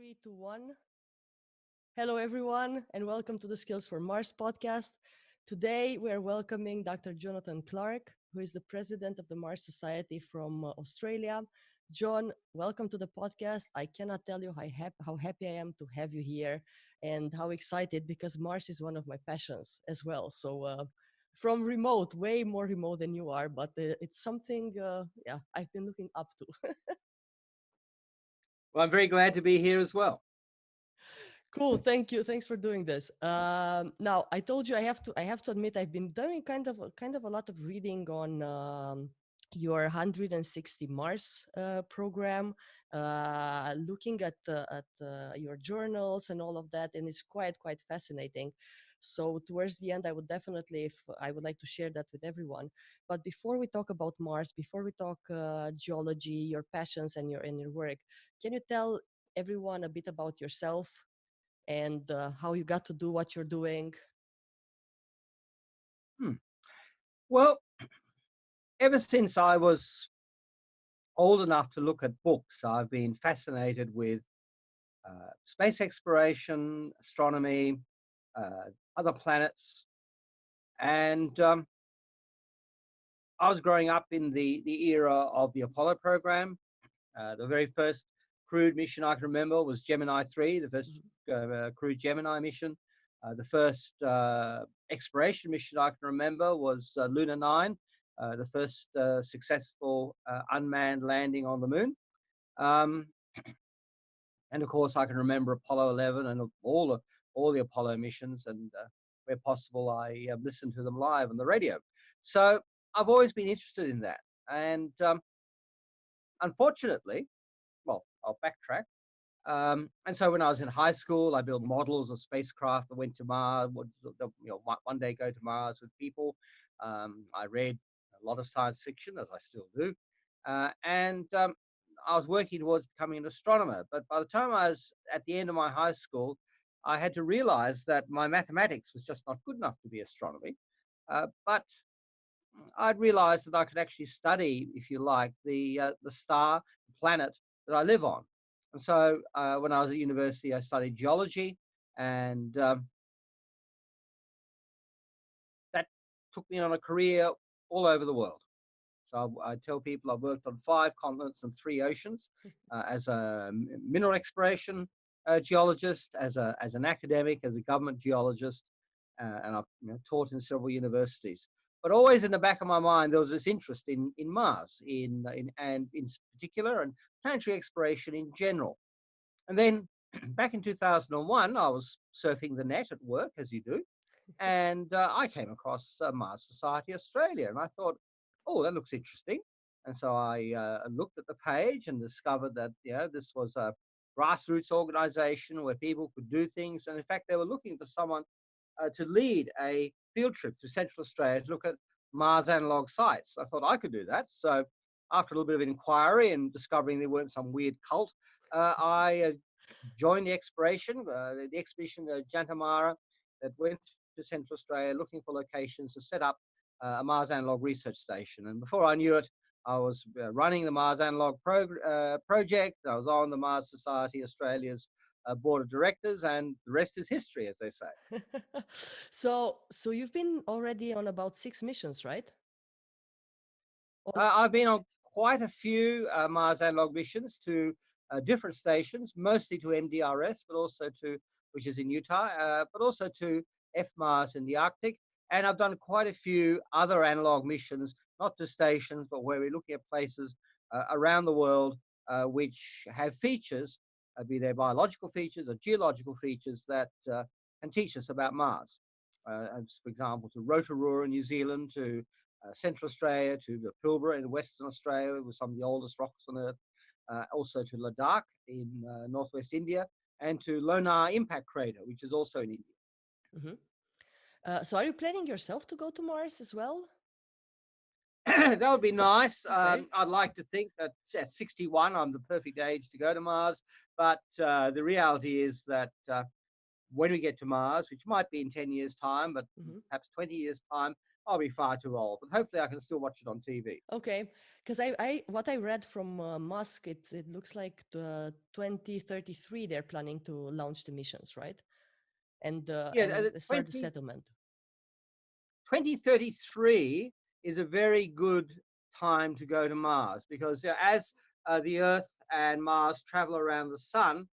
Three, two, one. Hello, everyone, and welcome to the Skills for Mars podcast. Today, we are welcoming Dr. Jonathan Clarke, who is the president of the Mars Society from Australia. John, welcome to the podcast. I cannot tell you how happy I am to have you here and how excited because Mars is one of my passions as well. From remote, way more remote than you are, but it's something, I've been looking up to. Well, I'm very glad to be here as well. Cool. Thank you. Thanks for doing this. Now, I told you I have to admit I've been doing kind of a lot of reading on your 160 Mars program, looking at your journals and all of that, and it's quite fascinating. So towards the end, I would definitely, if I would like to share that with everyone. But before we talk about Mars, before we talk geology, your passions and your work, can you tell everyone a bit about yourself and how you got to do what you're doing? Hmm. Well, ever since I was old enough to look at books, I've been fascinated with space exploration, astronomy, other planets. And I was growing up in the era of the Apollo program. The very first crewed mission I can remember was Gemini 3, the first crewed Gemini mission. The first exploration mission I can remember was Luna 9, the first successful unmanned landing on the moon. Um, and of course, I can remember Apollo 11 and all the Apollo missions, and where possible, I listened to them live on the radio. So I've always been interested in that. And unfortunately, well, I'll backtrack. And so when I was in high school, I built models of spacecraft that went to Mars, would one day go to Mars with people. I read a lot of science fiction, as I still do, and I was working towards becoming an astronomer. But by the time I was at the end of my high school, I had to realize that my mathematics was just not good enough to be astronomy. But I'd realized that I could actually study, if you like, the star, the planet that I live on. And so when I was at university, I studied geology, and that took me on a career all over the world. So I tell people I've worked on 5 continents and 3 oceans as a mineral exploration geologist, as an academic, as a government geologist, and I've taught in several universities. But always in the back of my mind, there was this interest in Mars, and in particular, and planetary exploration in general. And then back in 2001, I was surfing the net at work, as you do, and I came across Mars Society Australia, and I thought, oh, that looks interesting. And so I looked at the page and discovered that this was a grassroots organization where people could do things, and in fact, they were looking for someone to lead a field trip through Central Australia to look at Mars Analogue sites. I thought I could do that. So after a little bit of inquiry and discovering there weren't some weird cult, I joined the expedition, Jantamara, that went to Central Australia looking for locations to set up a Mars Analogue research station. And before I knew it, I was running the Mars Analogue project. I was on the Mars Society Australia's board of directors, and the rest is history, as they say. So you've been already on about 6 missions, right? I've been on quite a few Mars Analogue missions to different stations, mostly to MDRS, but also to, which is in Utah, but also to FMARS in the Arctic. And I've done quite a few other analog missions, not to stations, but where we're looking at places around the world which have features, be they biological features or geological features that can teach us about Mars. As for example, to Rotorua in New Zealand, to Central Australia, to the Pilbara in Western Australia, with some of the oldest rocks on Earth, also to Ladakh in northwest India, and to Lonar Impact Crater, which is also in India. Mhm. So are you planning yourself to go to Mars as well? That would be nice. Okay. I'd like to think that at 61, I'm the perfect age to go to Mars. But the reality is that when we get to Mars, which might be in 10 years' time, but Hmm. perhaps 20 years' time, I'll be far too old. But hopefully I can still watch it on TV. Okay, because I what I read from Musk, it looks like the 2033 they're planning to launch the missions, right? Yeah, And start the 20, settlement. 2033 is a very good time to go to Mars because as the Earth and Mars travel around the sun,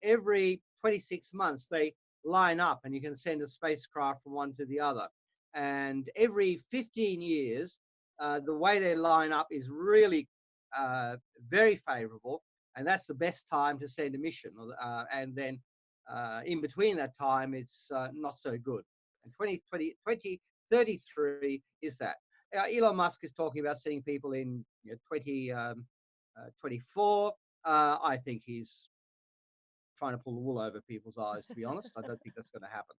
every 26 months they line up and you can send a spacecraft from one to the other. And every 15 years, the way they line up is really uh, very favorable. And that's the best time to send a mission. And then in between that time, it's not so good. And 2033 is that. Elon Musk is talking about sending people in 2024. I think he's trying to pull the wool over people's eyes, to be honest. I don't think that's going to happen.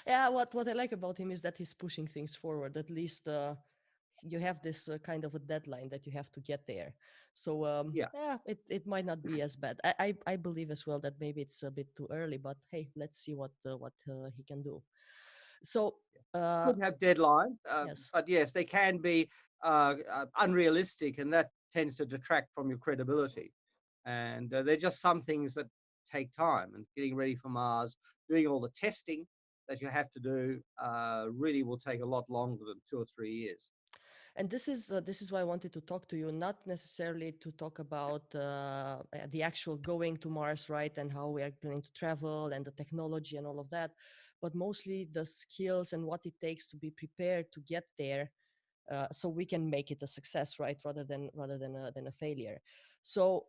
Yeah, what I like about him is that he's pushing things forward. At least you have this kind of a deadline that you have to get there. So Yeah. yeah, it might not be as bad. I believe as well that maybe it's a bit too early, but hey, let's see what he can do. So uh, Could have deadlines, yes. but yes, they can be unrealistic, and that tends to detract from your credibility. And they're just some things that take time. And getting ready for Mars, doing all the testing that you have to do, really will take a lot longer than 2 or 3 years. And this is why I wanted to talk to you, not necessarily to talk about the actual going to Mars, right, and how we are planning to travel and the technology and all of that, but mostly the skills and what it takes to be prepared to get there, so we can make it a success, right, rather than a failure. So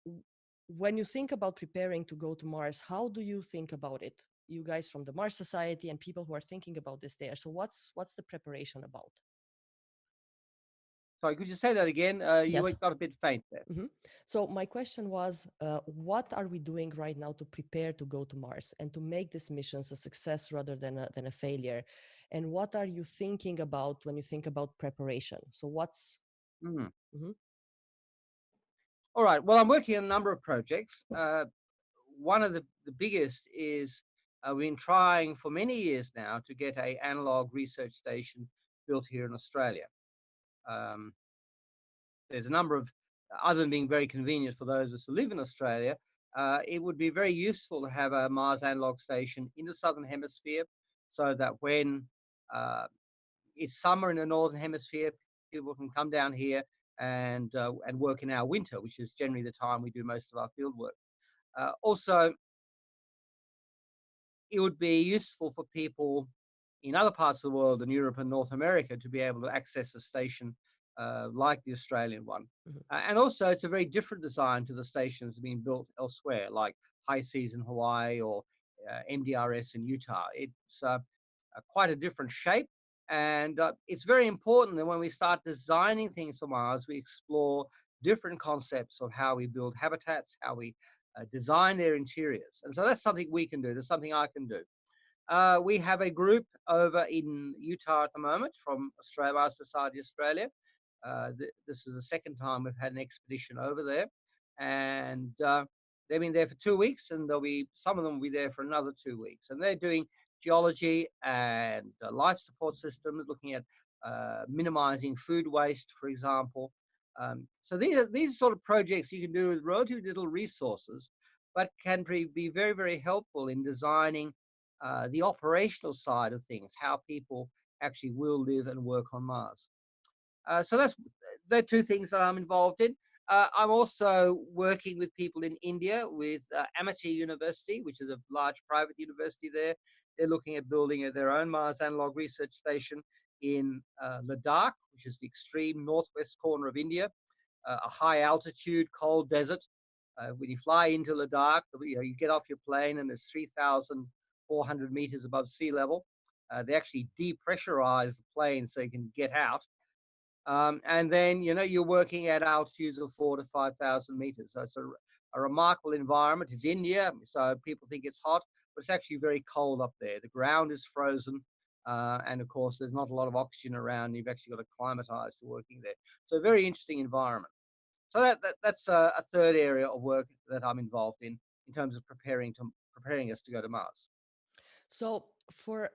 w- when you think about preparing to go to Mars, how do you think about it? You guys from the Mars Society and people who are thinking about this there. So what's the preparation about? Sorry, could you say that again? You Yes. got a bit faint there. Mhm. So my question was, what are we doing right now to prepare to go to Mars and to make these missions a success rather than a failure? And what are you thinking about when you think about preparation? So what's Mhm. Mhm. All right. Well, I'm working on a number of projects. One of the biggest is we've been trying for many years now to get a analog research station built here in Australia. Um, there's a number of, other than being very convenient for those of us who live in Australia, it would be very useful to have a Mars analog station in the southern hemisphere, so that when uh, it's summer in the northern hemisphere, people can come down here and work in our winter, which is generally the time we do most of our field work. Also, it would be useful for people in other parts of the world, in Europe and North America, to be able to access a station like the Australian one. Mhm. And also, it's a very different design to the stations being built elsewhere, like High Seas in Hawaii or MDRS in Utah. It's quite a different shape. And it's very important that when we start designing things for Mars, we explore different concepts of how we build habitats, how we design their interiors. And so that's something we can do. There's something I can do. We have a group over in Utah at the moment from Australia, Mars Society Australia. This is the second time we've had an expedition over there, and they've been there for 2 weeks, and there'll be some of them will be there for another 2 weeks, and they're doing geology and life support systems, looking at minimizing food waste, for example. So these sort of projects you can do with relatively little resources, but can be very, very helpful in designing the operational side of things, how people actually will live and work on Mars. So they're two things that I'm involved in. I'm also working with people in India with Amity University, which is a large private university there. They're looking at building their own Mars Analogue Research Station in Ladakh, which is the extreme northwest corner of India, a high altitude, cold desert. When you fly into Ladakh, you get off your plane and it's 3,400 meters above sea level. They actually depressurize the plane so you can get out, and then you're working at altitudes of 4 to 5,000 meters. So it's a remarkable environment. It's India, so people think it's hot, but it's actually very cold up there. The ground is frozen, and of course there's not a lot of oxygen around. You've actually got to climatize to working there. So a very interesting environment. So that's a third area of work that I'm involved in. in terms of preparing us to go to Mars. So for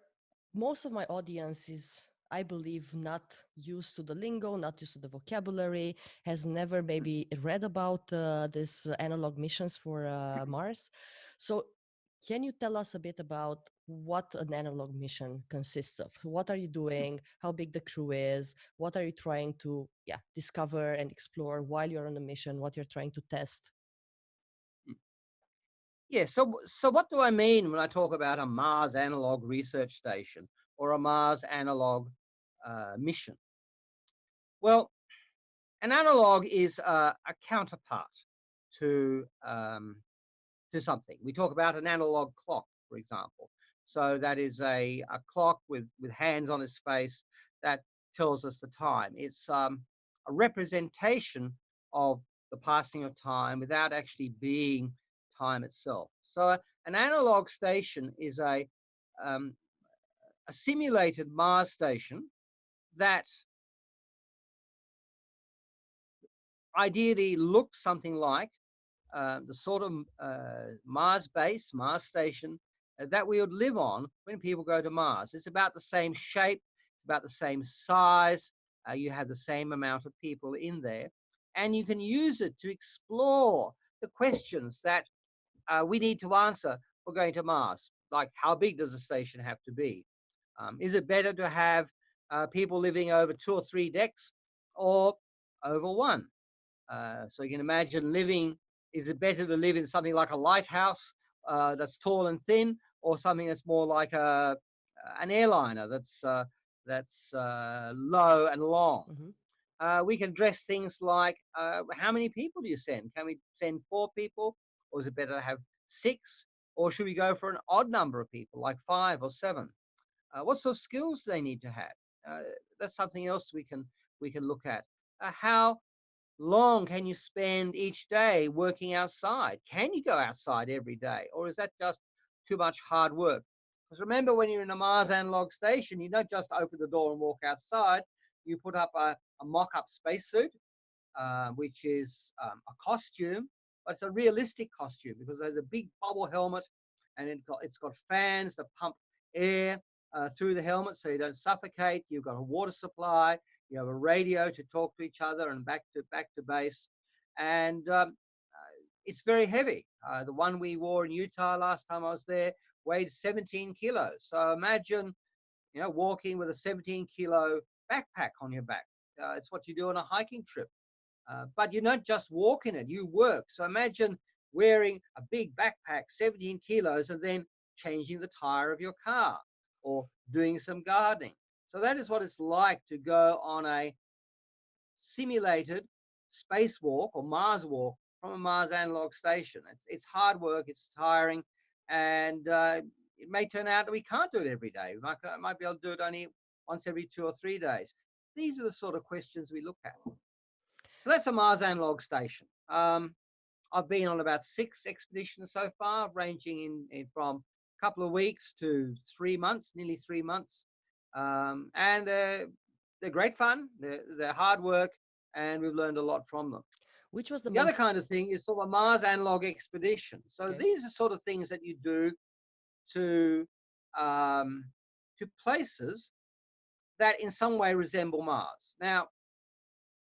most of my audience is, I believe, not used to the lingo, not used to the vocabulary, has never maybe read about this analog missions for Mars. So can you tell us a bit about what an analog mission consists of? What are you doing? How big the crew is? What are you trying to discover and explore while you're on a mission? What you're trying to test? Yeah, so what do I mean when I talk about a Mars Analog Research Station or a Mars Analog Mission? Well, an analog is a counterpart to something. We talk about an analog clock, for example. So that is a clock with hands on its face that tells us the time. It's a representation of the passing of time without actually being time itself. So an analog station is um, a simulated Mars station that ideally looks something like the sort of Mars base, Mars station that we would live on when people go to Mars. It's about the same shape, it's about the same size. You have the same amount of people in there, and you can use it to explore the questions that we need to answer for going to Mars. Like, how big does the station have to be? Is it better to have people living over 2 or 3 decks or over one? So you can imagine living, is it better to live in something like a lighthouse that's tall and thin, or something that's more like an airliner that's low and long? Mhm. We can address things like how many people do you send? Can we send 4 people, or is it better to have 6? Or should we go for an odd number of people, like 5 or 7? What sort of skills do they need to have? Uh, that's something else we can look at. How long can you spend each day working outside? Can you go outside every day, or is that just too much hard work? Because remember, when you're in a Mars analog station, you don't just open the door and walk outside. You put up a mock-up spacesuit, which is a costume, but it's a realistic costume because there's a big bubble helmet, and it's got fans that pump air through the helmet so you don't suffocate. You've got a water supply. You have a radio to talk to each other and back to base, and it's very heavy. The one we wore in Utah last time I was there weighed 17 kilos. So imagine, walking with a 17-kilo backpack on your back. It's what you do on a hiking trip. But you don't just walk in it, you work. So imagine wearing a big backpack, 17 kilos, and then changing the tire of your car or doing some gardening. So that is what it's like to go on a simulated spacewalk or Mars walk from a Mars analog station. It's hard work, it's tiring, and it may turn out that we can't do it every day. We might be able to do it only once every 2 or 3 days. These are the sort of questions we look at. So that's a Mars analog station. I've been on about 6 expeditions so far, ranging in from a couple of weeks to 3 months, nearly 3 months. And they're great fun. They're hard work, and we've learned a lot from them. Which was the The other most kind of thing is sort of a Mars analog expedition. So okay? these are sort of things that you do to um, places that in some way resemble Mars. Now,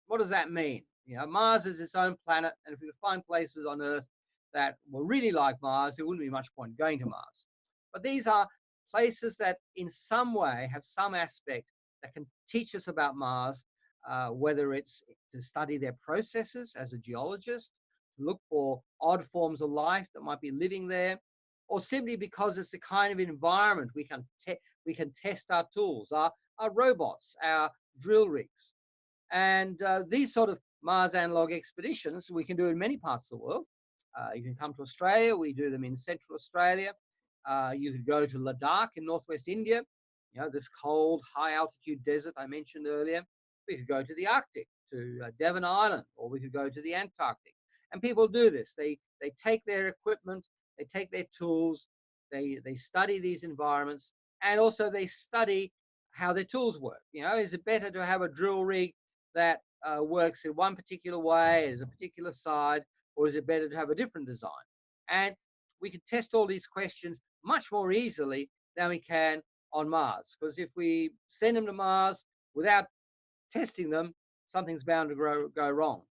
what does that mean? Mars is its own planet, and if we could find places on Earth that were really like Mars, there wouldn't be much point going to Mars. But these are places that, in some way, have some aspect that can teach us about Mars, whether it's to study their processes as a geologist, to look for odd forms of life that might be living there, or simply because it's the kind of environment we can test our tools, our robots, our drill rigs. And these sort of Mars analog expeditions we can do in many parts of the world. You can come to Australia. We do them in Central Australia. You could go to Ladakh in northwest India, this cold, high altitude desert I mentioned earlier. We could go to the Arctic, to Devon Island, or we could go to the Antarctic. And people do this. They take their equipment, they take their tools, they study these environments, and also they study how their tools work. Is it better to have a drill rig that works in one particular way, is a particular side, or is it better to have a different design? And we can test all these questions much more easily than we can on Mars. Because if we send them to Mars without testing them, something's bound to go wrong.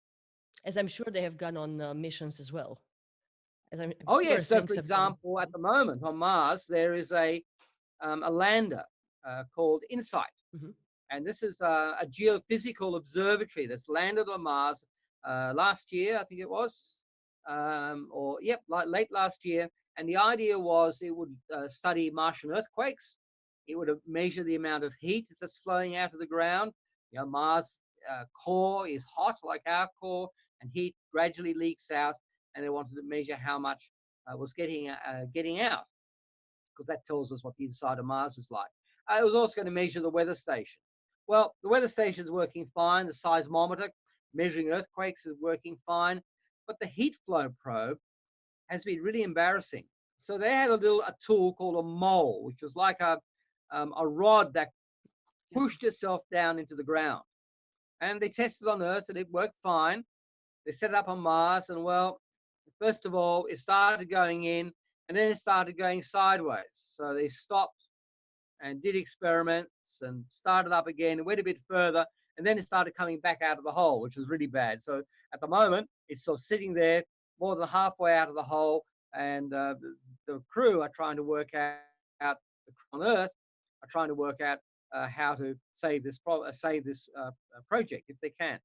As I'm sure they have gone on missions as well. As I'm Oh sure yes. So, things for have gone. example, at the moment on Mars, there is a lander called InSight, Mhm. and this is a geophysical observatory that's landed on Mars last year, I think it was, or yep, like late last year. And the idea was it would study Martian earthquakes. It would measure the amount of heat that's flowing out of the ground. You know, Mars core is hot like our core, and heat gradually leaks out. And they wanted to measure how much was getting out, because that tells us what the inside of Mars is like. It was also going to measure the weather station. Well, the weather station is working fine. The seismometer measuring earthquakes is working fine, but the heat flow probe has been really embarrassing. So they had a tool called a mole, which was like a rod that Yes. pushed itself down into the ground. And they tested on Earth, and it worked fine. They set it up on Mars, and well, first of all, it started going in, and then it started going sideways. So they stopped and did experiments and started up again and went a bit further, and then it started coming back out of the hole, which was really bad. So at the moment, it's still sitting there more than halfway out of the hole, and the crew are trying to work out, the crew on Earth are trying to work out how to save this project if they can.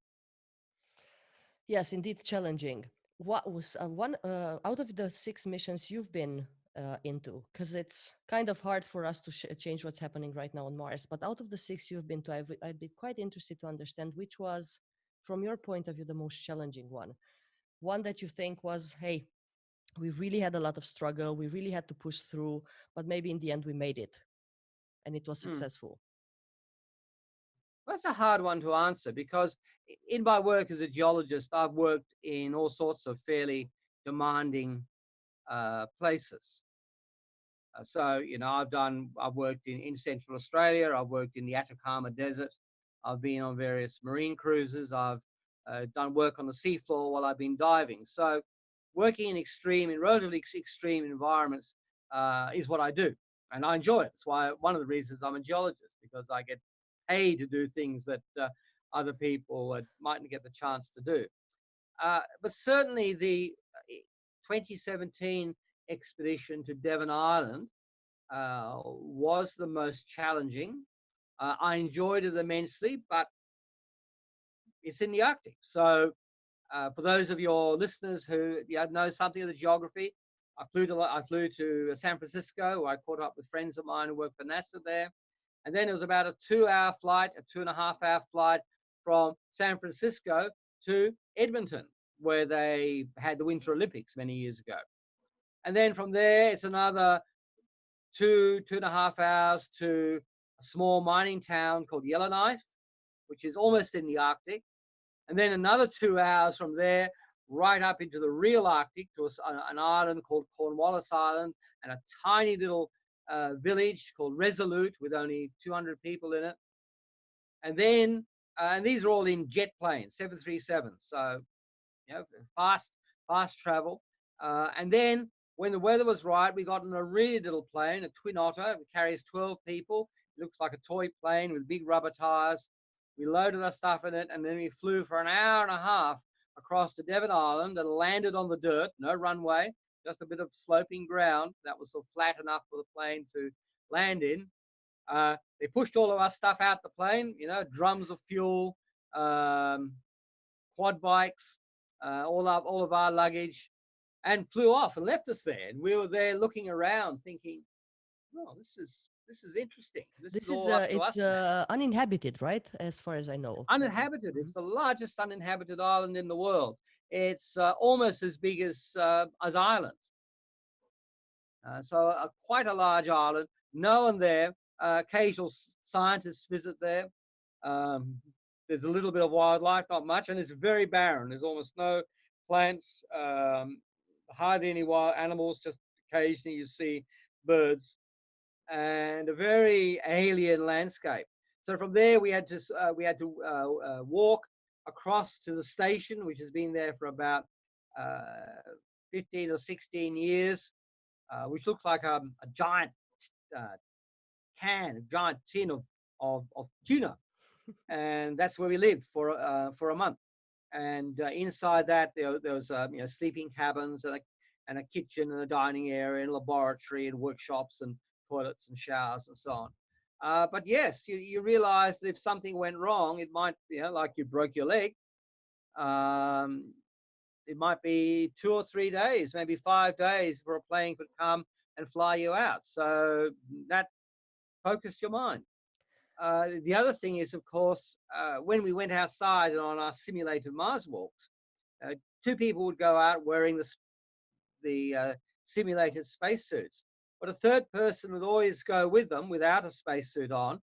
Yes, indeed challenging. What was one out of the six missions you've been into? Because it's kind of hard for us to change what's happening right now on Mars. But out of the six you've been to, I'd be quite interested to understand which was, from your point of view, the most challenging one. One that you think was, hey, we really had a lot of struggle, we really had to push through, but maybe in the end we made it and it was Hmm. successful. That's a hard one to answer, because in my work as a geologist, I've worked in all sorts of fairly demanding places. So, you know, I've worked in Central Australia, I've worked in the Atacama Desert, I've been on various marine cruises, I've done work on the seafloor while I've been diving. So, working in relatively extreme environments is what I do, and I enjoy it. That's why one of the reasons I'm a geologist, because I get paid to do things that other people mightn't get the chance to do. But certainly the 2017 expedition to Devon Island was the most challenging. I enjoyed it immensely, but it's in the Arctic. So, for those of your listeners who know something of the geography, I flew to San Francisco, where I caught up with friends of mine who work for NASA there, and then it was about a 2-hour flight, a 2.5-hour flight from San Francisco to Edmonton, where they had the Winter Olympics many years ago. And then from there, it's another 2.5 hours to a small mining town called Yellowknife, which is almost in the Arctic. And then another 2 hours from there, right up into the real Arctic to an island called Cornwallis Island, and a tiny little village called Resolute with only 200 people in it. And then, and these are all in jet planes, 737. So, you know, fast travel. And then when the weather was right, we got in a really little plane, a Twin Otter. It carries 12 people. It looks like a toy plane with big rubber tires. We loaded our stuff in it, and then we flew for an hour and a half across to Devon Island and landed on the dirt, no runway, just a bit of sloping ground that was sort of flat enough for the plane to land in. They pushed all of our stuff out the plane, you know, drums of fuel, um, quad bikes, all of our luggage, and flew off and left us there. And we were there looking around, thinking, "Oh, this is interesting. This is This is all up to it's us now." uninhabited, right? As far as I know. Uninhabited. Mhm. It's the largest uninhabited island in the world. It's almost as big as Ireland. So quite a large island. No one there. Occasional scientists visit there. Um, there's a little bit of wildlife, not much, and it's very barren. There's almost no plants, hardly any wild animals. Just occasionally you see birds, and a very alien landscape. So from there we had to walk across to the station, which has been there for about uh, 15 or 16 years. which looks like a giant uh, can, a giant tin of tuna, and that's where we lived for a month. And inside that, there was sleeping cabins and a kitchen and a dining area and laboratory and workshops and toilets and showers and so on. But yes, you realize that if something went wrong, it might, like you broke your leg, um, it might be 2 or 3 days, maybe 5 days before a plane could come and fly you out. So that focused your mind. The other thing is, of course, when we went outside and on our simulated Mars walks, uh, two people would go out wearing the simulated spacesuits, but a third person would always go with them without a spacesuit on,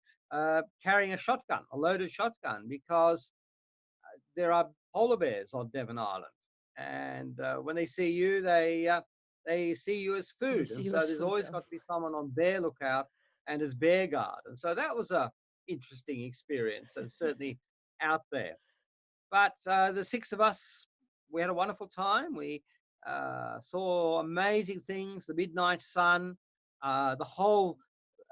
carrying a shotgun, a loaded shotgun, because there are polar bears on Devon Island, and when they see you, they see you as They food, see and you so as there's food. always Yeah. got to be someone on bear lookout and as bear guard, and so that was a interesting experience, and certainly out there. But the six of us, we had a wonderful time. We saw amazing things, the midnight sun, the whole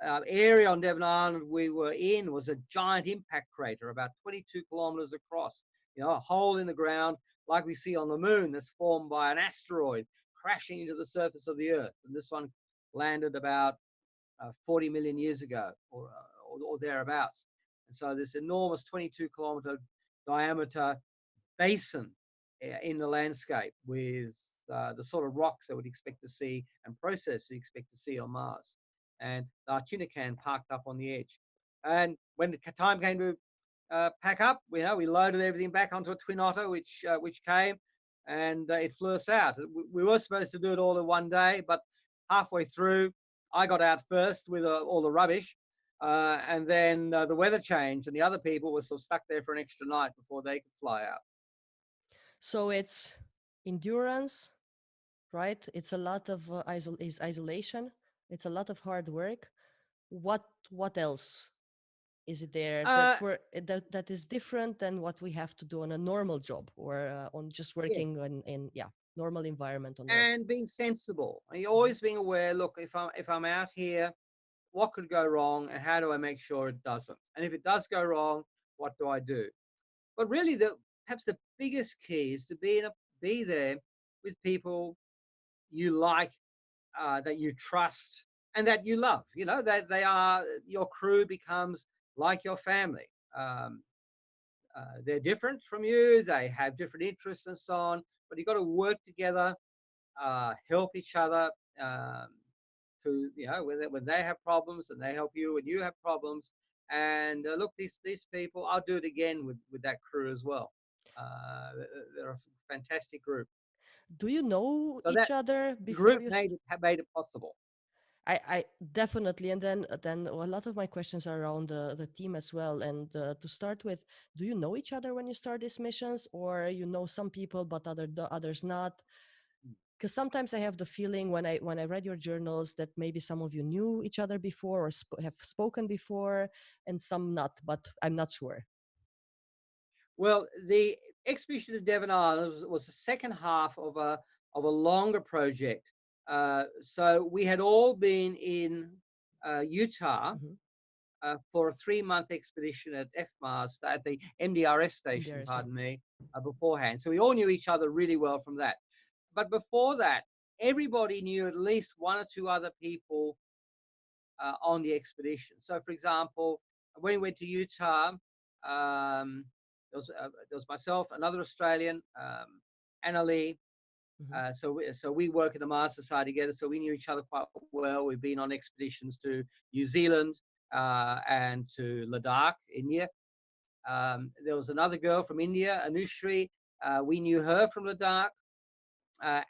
area on Devon Island we were in was a giant impact crater, about 22 kilometers across. A hole in the ground like we see on the moon that's formed by an asteroid crashing into the surface of the Earth. And this one landed about 40 million years ago, or thereabouts. And so this enormous 22-kilometer diameter basin in the landscape with the sort of rocks that we'd expect to see and process you expect to see on Mars. And our tuna can parked up on the edge. And when the time came to pack up, we loaded everything back onto a twin otter, which came, and it flew us out. We were supposed to do it all in one day, but halfway through, I got out first with all the rubbish, and then the weather changed, and the other people were sort of stuck there for an extra night before they could fly out. So it's endurance, right? It's a lot of isolation. It's a lot of hard work. What what else is it there that Uh, that is different than what we have to do on a normal job or on just yes, working in yeah, normal environment on Earth? and being sensible. And you're Mhm. always being aware. Look, if I'm out here, what could go wrong, and how do I make sure it doesn't? And if it does go wrong, what do I do? But really, perhaps the biggest key is to be there with people you like, that you trust, and that you love. That they are your crew becomes like your family. They're different from you. They have different interests and so on. But you've got to work together, help each other. To when they have problems, and they help you when you have problems. And look, these people, I'll do it again with that crew as well. They're a fantastic group. Do you know So each that other before group you made it possible. I definitely, and then a lot of my questions are around the team as well. And to start with, do you know each other when you start these missions, or you know some people but the others not? Because sometimes I have the feeling when I read your journals that maybe some of you knew each other before or have spoken before, and some not, but I'm not sure. Well, the expedition to Devon Island was the second half of a longer project. So we had all been in Utah Hmm. for a 3-month expedition at FMARS, at the MDRS station, MDRs, yeah. pardon me, beforehand. So we all knew each other really well from that. But before that, everybody knew at least one or two other people on the expedition. So, for example, when we went to Utah, there was myself, another Australian, Anna Lee. Hmm. So we work in the Mars Society together. So we knew each other quite well. We've been on expeditions to New Zealand and to Ladakh, India. There was another girl from India, Anushri. We knew her from Ladakh.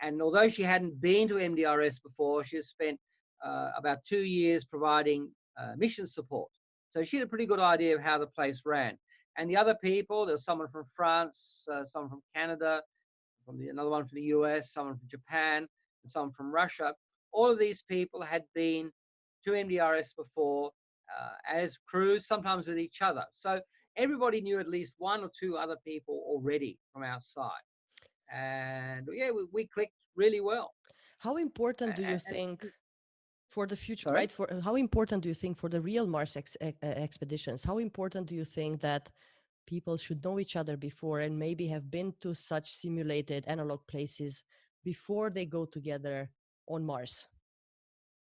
And although she hadn't been to MDRS before, she has spent about 2 years providing mission support. So she had a pretty good idea of how the place ran. And the other people, there was someone from France, someone from Canada, another one from the US, someone from Japan, and someone from Russia. All of these people had been to MDRS before as crews, sometimes with each other. So everybody knew at least one or two other people already from our side. And yeah, we clicked really well. How important do you And think for the future, sorry. right? For how important do you think for the real Mars expeditions? How important do you think that people should know each other before and maybe have been to such simulated analog places before they go together on Mars?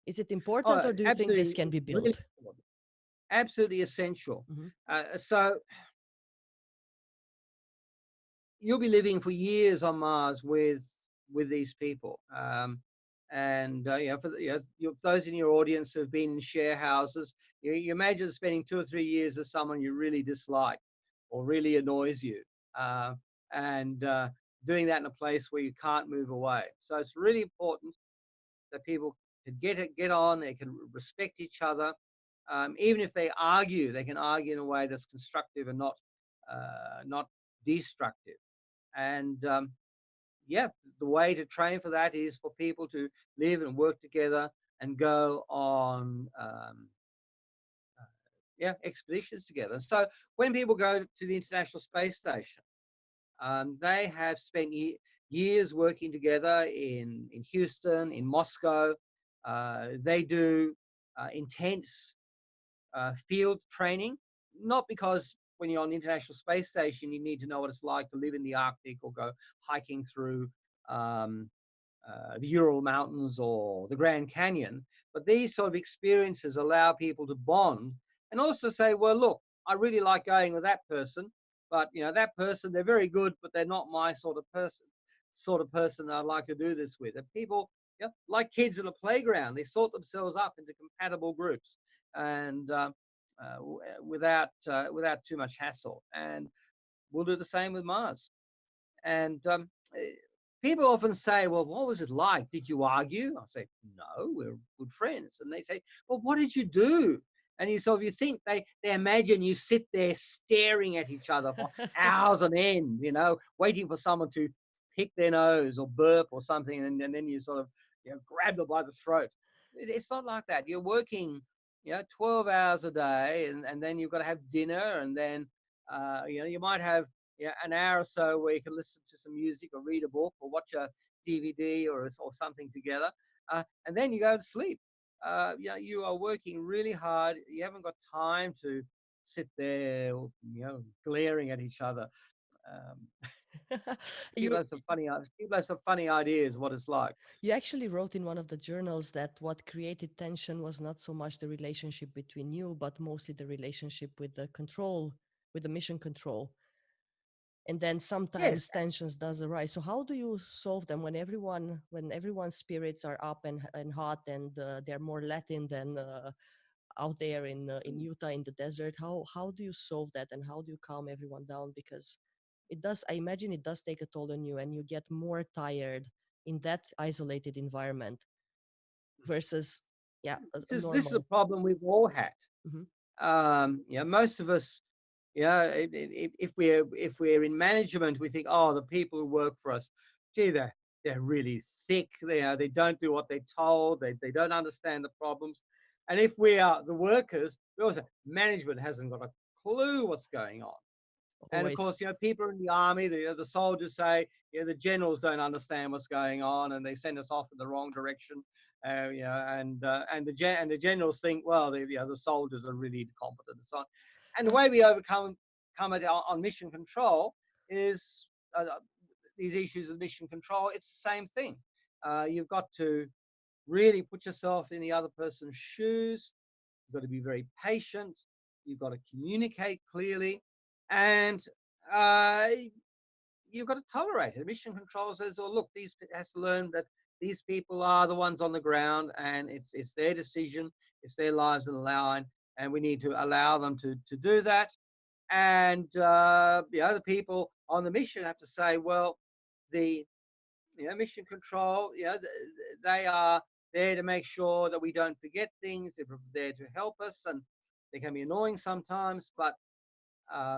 Is it important, Oh, or do you think this absolutely, can be really built? important. Absolutely essential. Hmm. So you'll be living for years on Mars with these people. And for those in your audience who have been in share houses, you imagine spending 2 or 3 years with someone you really dislike or really annoys you, uh, and doing that in a place where you can't move away. So it's really important that people can get on, they can respect each other. Even if they argue, they can argue in a way that's constructive and not destructive. And yeah, the way to train for that is for people to live and work together and go on yeah, expeditions together. So when people go to the International Space Station, they have spent years working together in Houston, in Moscow. They do intense field training, not because when you're on the International Space Station, you need to know what it's like to live in the Arctic or go hiking through um, the Ural Mountains or the Grand Canyon. But these sort of experiences allow people to bond and also say, well, look, I really like going with that person, but that person, they're very good, but they're not my sort of person that I'd like to do this with. And people, like kids in a playground, they sort themselves up into compatible groups, and without too much hassle. And we'll do the same with Mars. And people often say, well, what was it like? Did you argue? I say, no, we're good friends. And they say, well, what did you do? And you think they imagine you sit there staring at each other for hours on end, waiting for someone to pick their nose or burp or something, and then you sort of grab them by the throat. It's not like that. You're working 12 hours a day, and then you've got to have dinner, and then you might have an hour or so where you can listen to some music or read a book or watch a DVD or something together, and then you go to sleep. You are working really hard. You haven't got time to sit there, glaring at each other. Um, you people have some funny ideas what it's like. you actually wrote in one of the journals that what created tension was not so much the relationship between you, but mostly the relationship with the control, with the mission control. And then Yes. sometimes tensions does arise. So how do you solve them when everyone's spirits are up and hot, and they're more Latin than out there in Utah in the desert? How do you solve that, and how do you calm everyone down? Because it does, I imagine it does take a toll on you, and you get more tired in that isolated environment versus, yeah, a This is a normal. problem we've all had. Hmm. Most of us, if we're in management, we think, oh, the people who work for us, gee, they're really thick. They don't do what they're told. They don't understand the problems. And if we are the workers, we also management hasn't got a clue what's going on. And of Always. course, people in the army, the soldiers say, the generals don't understand what's going on, and they send us off in the wrong direction. And the generals think, well, the soldiers are really competent and so on. And the way we overcome it on mission control is these issues of mission control. It's the same thing. You've got to really put yourself in the other person's shoes. You've got to be very patient. You've got to communicate clearly, and uh, you've got to tolerate it. Mission control says, "Oh, look, these has to learn that these people are the ones on the ground, and it's their decision, it's their lives on the line, and we need to allow them to do that." And the other people on the mission have to say, "Well, the mission control, they are there to make sure that we don't forget things. They're there to help us, and they can be annoying sometimes, but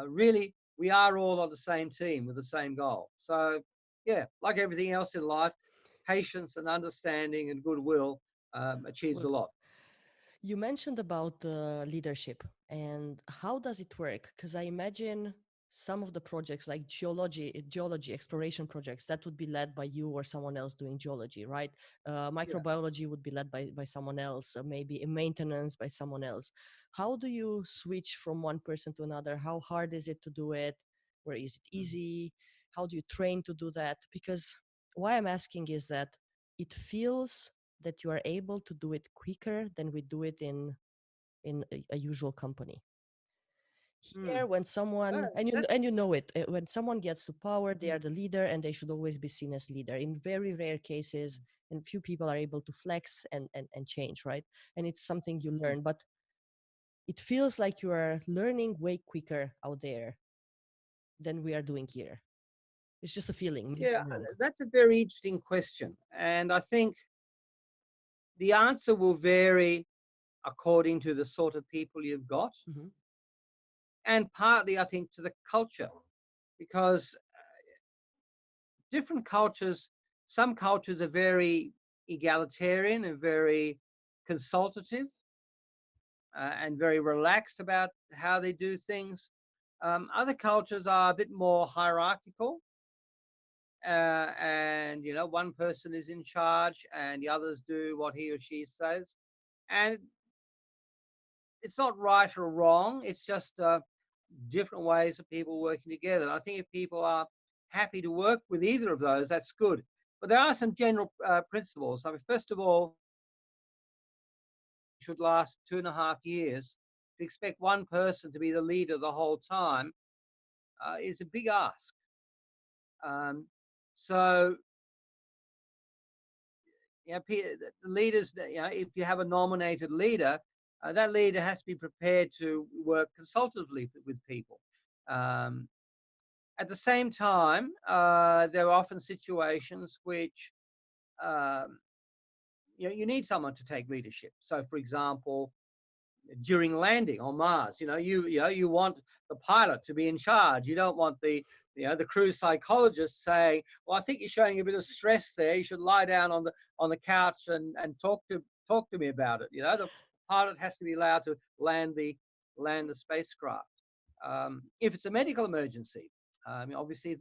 really, we are all on the same team with the same goal." So, yeah, like everything else in life, patience and understanding and goodwill achieves Well, a lot. you mentioned about the leadership, and how does it work? Because I imagine some of the projects like geology exploration projects that would be led by you or someone else doing geology, right? Yeah. Microbiology would be led by someone else, maybe in maintenance by someone else. How do you switch from one person to another? How hard is it to do it, or is it Mm. easy? How do you train to do that? Because why I'm asking is that it feels that you are able to do it quicker than we do it in a usual company. Mm. Here, when someone, Uh, that, and you know it, when someone gets to power, they are mm, the leader, and they should always be seen as leader. In very rare cases, and few people are able to flex and change, right? And it's something you mm. learn, but it feels like you are learning way quicker out there than we are doing here. It's just a feeling. Maybe Yeah, I'm wrong. that's a very interesting question. And I think the answer will vary according to the sort of people you've got, Hmm. and partly, I think, to the culture, because different cultures, some cultures are very egalitarian and very consultative, and very relaxed about how they do things. Other cultures are a bit more hierarchical, and one person is in charge, and the others do what he or she says. And it's not right or wrong. It's just different ways of people working together. And I think if people are happy to work with either of those, that's good. But there are some general principles. I mean, first of all, should last 2.5 years. To expect one person to be the leader the whole time is a big ask. Um, so, the leaders, if you have a nominated leader, that leader has to be prepared to work consultatively with people. Um, At the same time, there are often situations which um, you need someone to take leadership. So, for example, during landing on Mars, you want the pilot to be in charge. You don't want the crew psychologist saying, "Well, I think you're showing a bit of stress there. You should lie down on the couch and talk to me about it." The pilot has to be allowed to land the spacecraft. If it's a medical emergency, obviously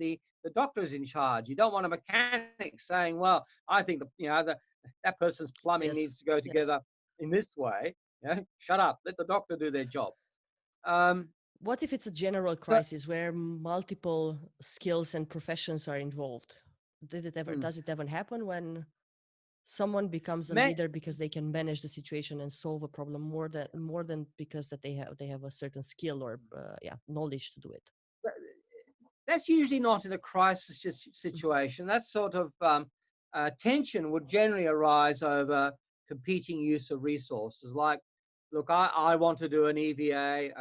the doctor is in charge. You don't want a mechanic saying, "Well, I think that person's plumbing needs Yes, to go yes. together in this way." Shut up. Let the doctor do their job. Um, What if it's a general so, crisis where multiple skills and professions are involved? mm, Does it ever happen when someone becomes a ma- leader because they can manage the situation and solve a problem more than because that they have a certain skill or yeah, knowledge to do it? that's usually not in a crisis Mhm. situation. That sort of tension would generally arise over competing use of resources. Like, look, I want to do an EVA,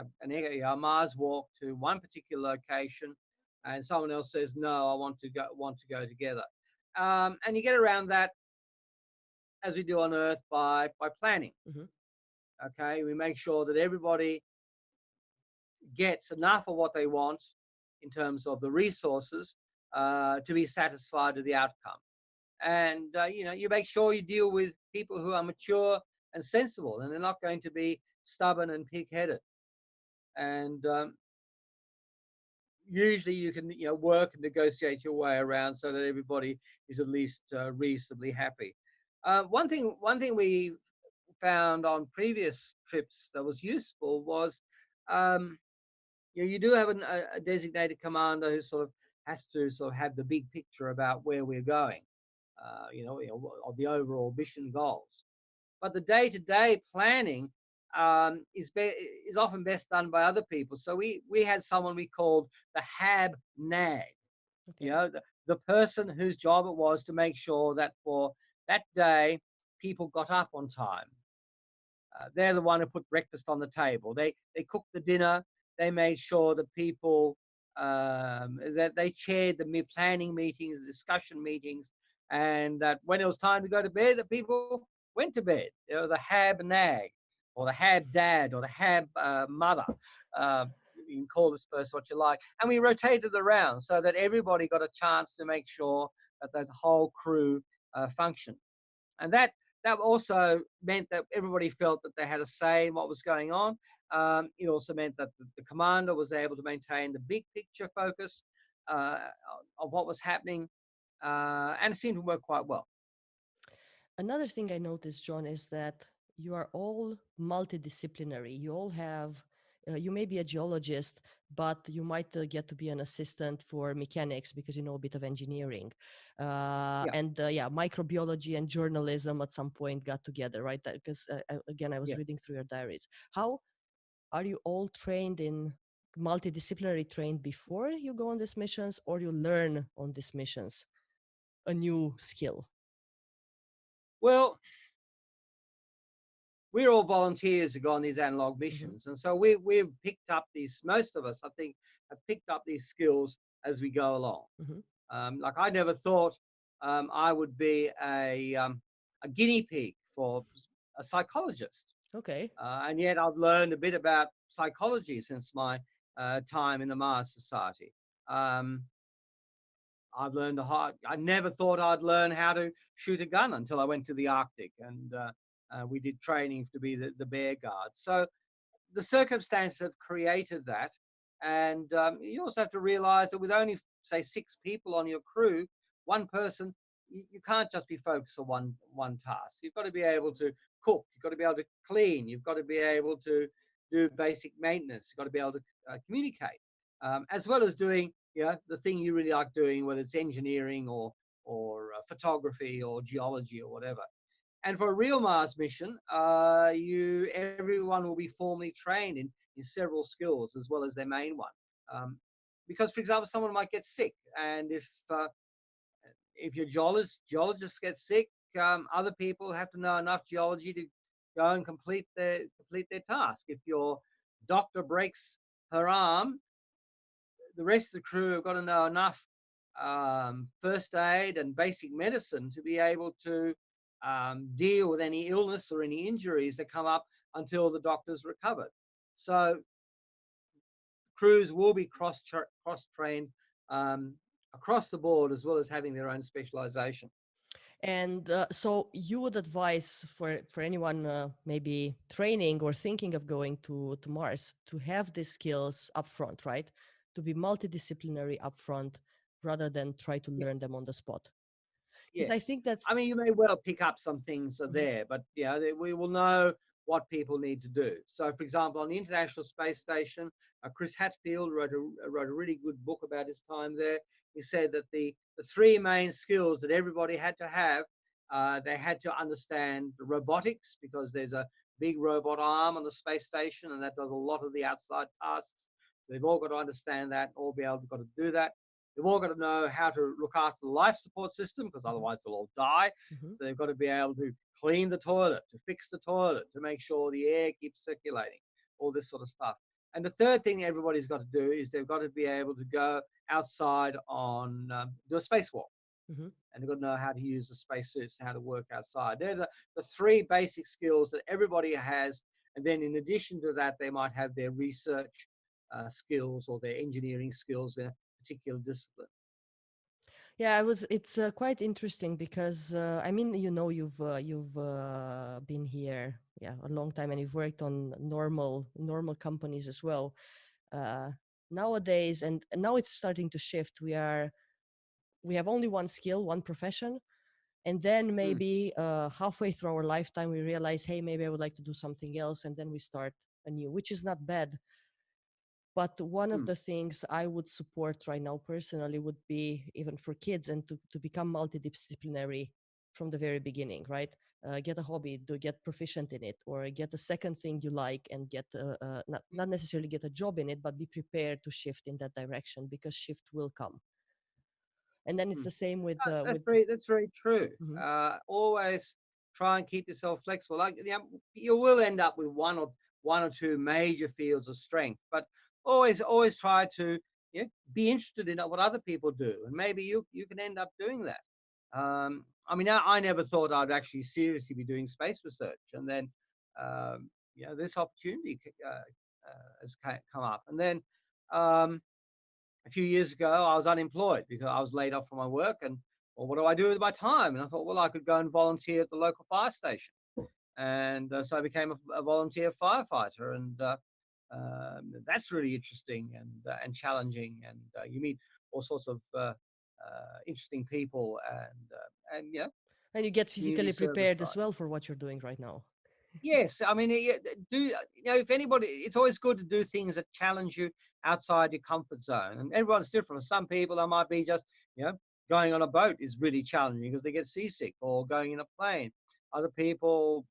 a Mars walk to one particular location, and someone else says no, I want to go together. And you get around that, as we do on Earth, by planning. Mhm. Okay, we make sure that everybody gets enough of what they want in terms of the resources to be satisfied with the outcome. And you make sure you deal with people who are mature and sensible, and they're not going to be stubborn and pig-headed. And usually, you can work and negotiate your way around so that everybody is at least reasonably happy. One thing we found on previous trips that was useful was um, you do have a designated commander who sort of has to sort of have the big picture about where we're going, of the overall mission goals. But the day-to-day planning is often best done by other people. So we had someone we called the HAB nag, Okay. the person whose job it was to make sure that for that day people got up on time. They're the one who put breakfast on the table. They cooked the dinner. They made sure that people that they chaired the planning meetings, the discussion meetings, and that when it was time to go to bed, the people went to bed. The Hab nag, or the Hab dad, or the Hab mother. Uh, you can call this person what you like, and we rotated around so that everybody got a chance to make sure that the whole crew functioned. And that also meant that everybody felt that they had a say in what was going on. It also meant that the commander was able to maintain the big picture focus uh, of what was happening, and it seemed to work quite well. Another thing I noticed, John, is that you are all multidisciplinary. You all have, you may be a geologist, but you might get to be an assistant for mechanics because you know a bit of engineering. Yeah, And yeah, microbiology and journalism at some point got together, right? Because again, I was yeah. reading through your diaries. How are you all trained in multidisciplinary trained before you go on these missions, or you learn on these missions a new skill? Well, we're all volunteers who go on these analog Hmm. missions, and so we've picked up these. Most of us, I think, have picked up these skills as we go along. Hmm. Like I never thought I would be a guinea pig for a psychologist, Okay. and yet I've learned a bit about psychology since my time in the Mars Society. Um, I've learned a hard. I never thought I'd learn how to shoot a gun until I went to the Arctic, and we did training to be the bear guard. So the circumstances have created that, and you also have to realize that with only say 6 people on your crew, one person, you can't just be focused on one task. You've got to be able to cook, you've got to be able to clean, you've got to be able to do basic maintenance, you've got to be able to communicate, as well as doing the thing you really like doing, whether it's engineering or photography or geology or whatever. And for a real Mars mission, everyone will be formally trained in several skills as well as their main one. Um, because, for example, someone might get sick, and if your geologist gets sick, other people have to know enough geology to go and complete their task. If your doctor breaks her arm, the rest of the crew have got to know enough first aid and basic medicine to be able to deal with any illness or any injuries that come up until the doctor's recovered. So crews will be cross trained um, across the board as well as having their own specialization. And so you would advise for anyone maybe training or thinking of going to Mars to have these skills upfront, right? To be multidisciplinary upfront rather than try to learn Yes. them on the spot. Because I Yes. think that's I mean, you may well pick up some things are Mhm. there, but we will know what people need to do. So, for example, on the International Space Station, Chris Hadfield wrote a really good book about his time there. He said that the three main skills that everybody had to have, they had to understand the robotics because there's a big robot arm on the space station, and that does a lot of the outside tasks. So they've all got to understand that, all be able to got to do that. They've all got to know how to look after the life support system because Mhm. otherwise they'll all die. Mhm. So they've got to be able to clean the toilet, to fix the toilet, to make sure the air keeps circulating, all this sort of stuff. And the third thing everybody's got to do is they've got to be able to go outside on do a spacewalk. Mhm. And they've got to know how to use the spacesuits and how to work outside. They're the three basic skills that everybody has. And then in addition to that, they might have their research skills or their engineering skills in a particular discipline. Yeah, I was. It's quite interesting because I mean, you know, you've been here, yeah, a long time, and you've worked on normal companies as well. Uh, Nowadays, and now it's starting to shift. We have only one skill, one profession, and then Mm, maybe halfway through our lifetime, we realize, hey, maybe I would like to do something else, and then we start anew, which is not bad. But one of mm, the things I would support right now personally would be even for kids and to become multidisciplinary from the very beginning, right? Get a hobby, to get proficient in it, or get a second thing you like and get not necessarily get a job in it, but be prepared to shift in that direction because shift will come. And then it's mm. the same with That's very true. Mhm. Always try and keep yourself flexible. Like you will end up with one or two major fields of strength, but always try to be interested in what other people do, and maybe you can end up doing that. I mean, I never thought I'd actually seriously be doing space research, and then this opportunity has come up, and then. Um, a few years ago, I was unemployed because I was laid off from my work. And, well, what do I do with my time? And I thought, well, I could go and volunteer at the local fire station. And so I became a volunteer firefighter. And That's really interesting and challenging, and you meet all sorts of interesting people, and yeah, And you get community physically service prepared as side. well for what you're doing right now. Yes, I mean, if anybody, it's always good to do things that challenge you outside your comfort zone. And everyone's different. For some people, that might be just, you know, going on a boat is really challenging because they get seasick, or going in a plane. Other people,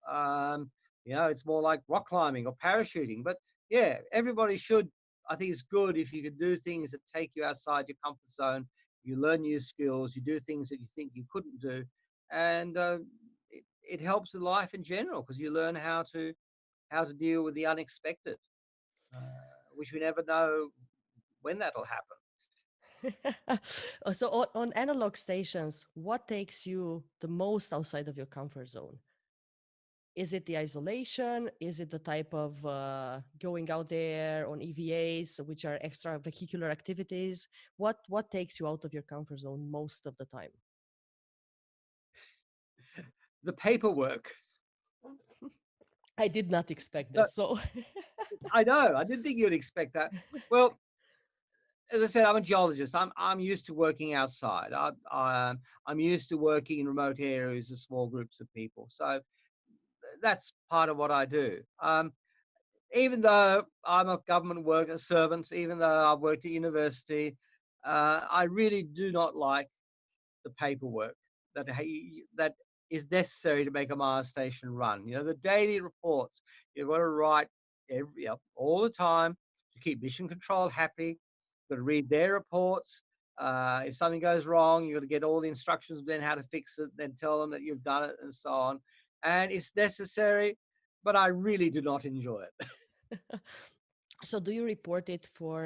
um, it's more like rock climbing or parachuting. But yeah, everybody should. I think it's good if you could do things that take you outside your comfort zone. You learn new skills. You do things that you think you couldn't do, and it helps with life in general because you learn how to deal with the unexpected, which we never know when that'll happen. So on analog stations, what takes you the most outside of your comfort zone? Is it the isolation? Is it the type of going out there on EVAs, which are extra vehicular activities? What takes you out of your comfort zone most of the time? The paperwork. I did not expect So, this. So I know. I didn't think you'd expect that. Well, as I said, I'm a geologist. I'm used to working outside. I'm used to working in remote areas of small groups of people. So that's part of what I do. Even though I'm a government worker servant, even though I've worked at university, I really do not like the paperwork that is necessary to make a Mars station run. The daily reports you've got to write all the time to keep mission control happy. You've got to read their reports. If something goes wrong, you've got to get all the instructions, then how to fix it, then tell them that you've done it, and so on. And it's necessary, but I really do not enjoy it. so do you report it for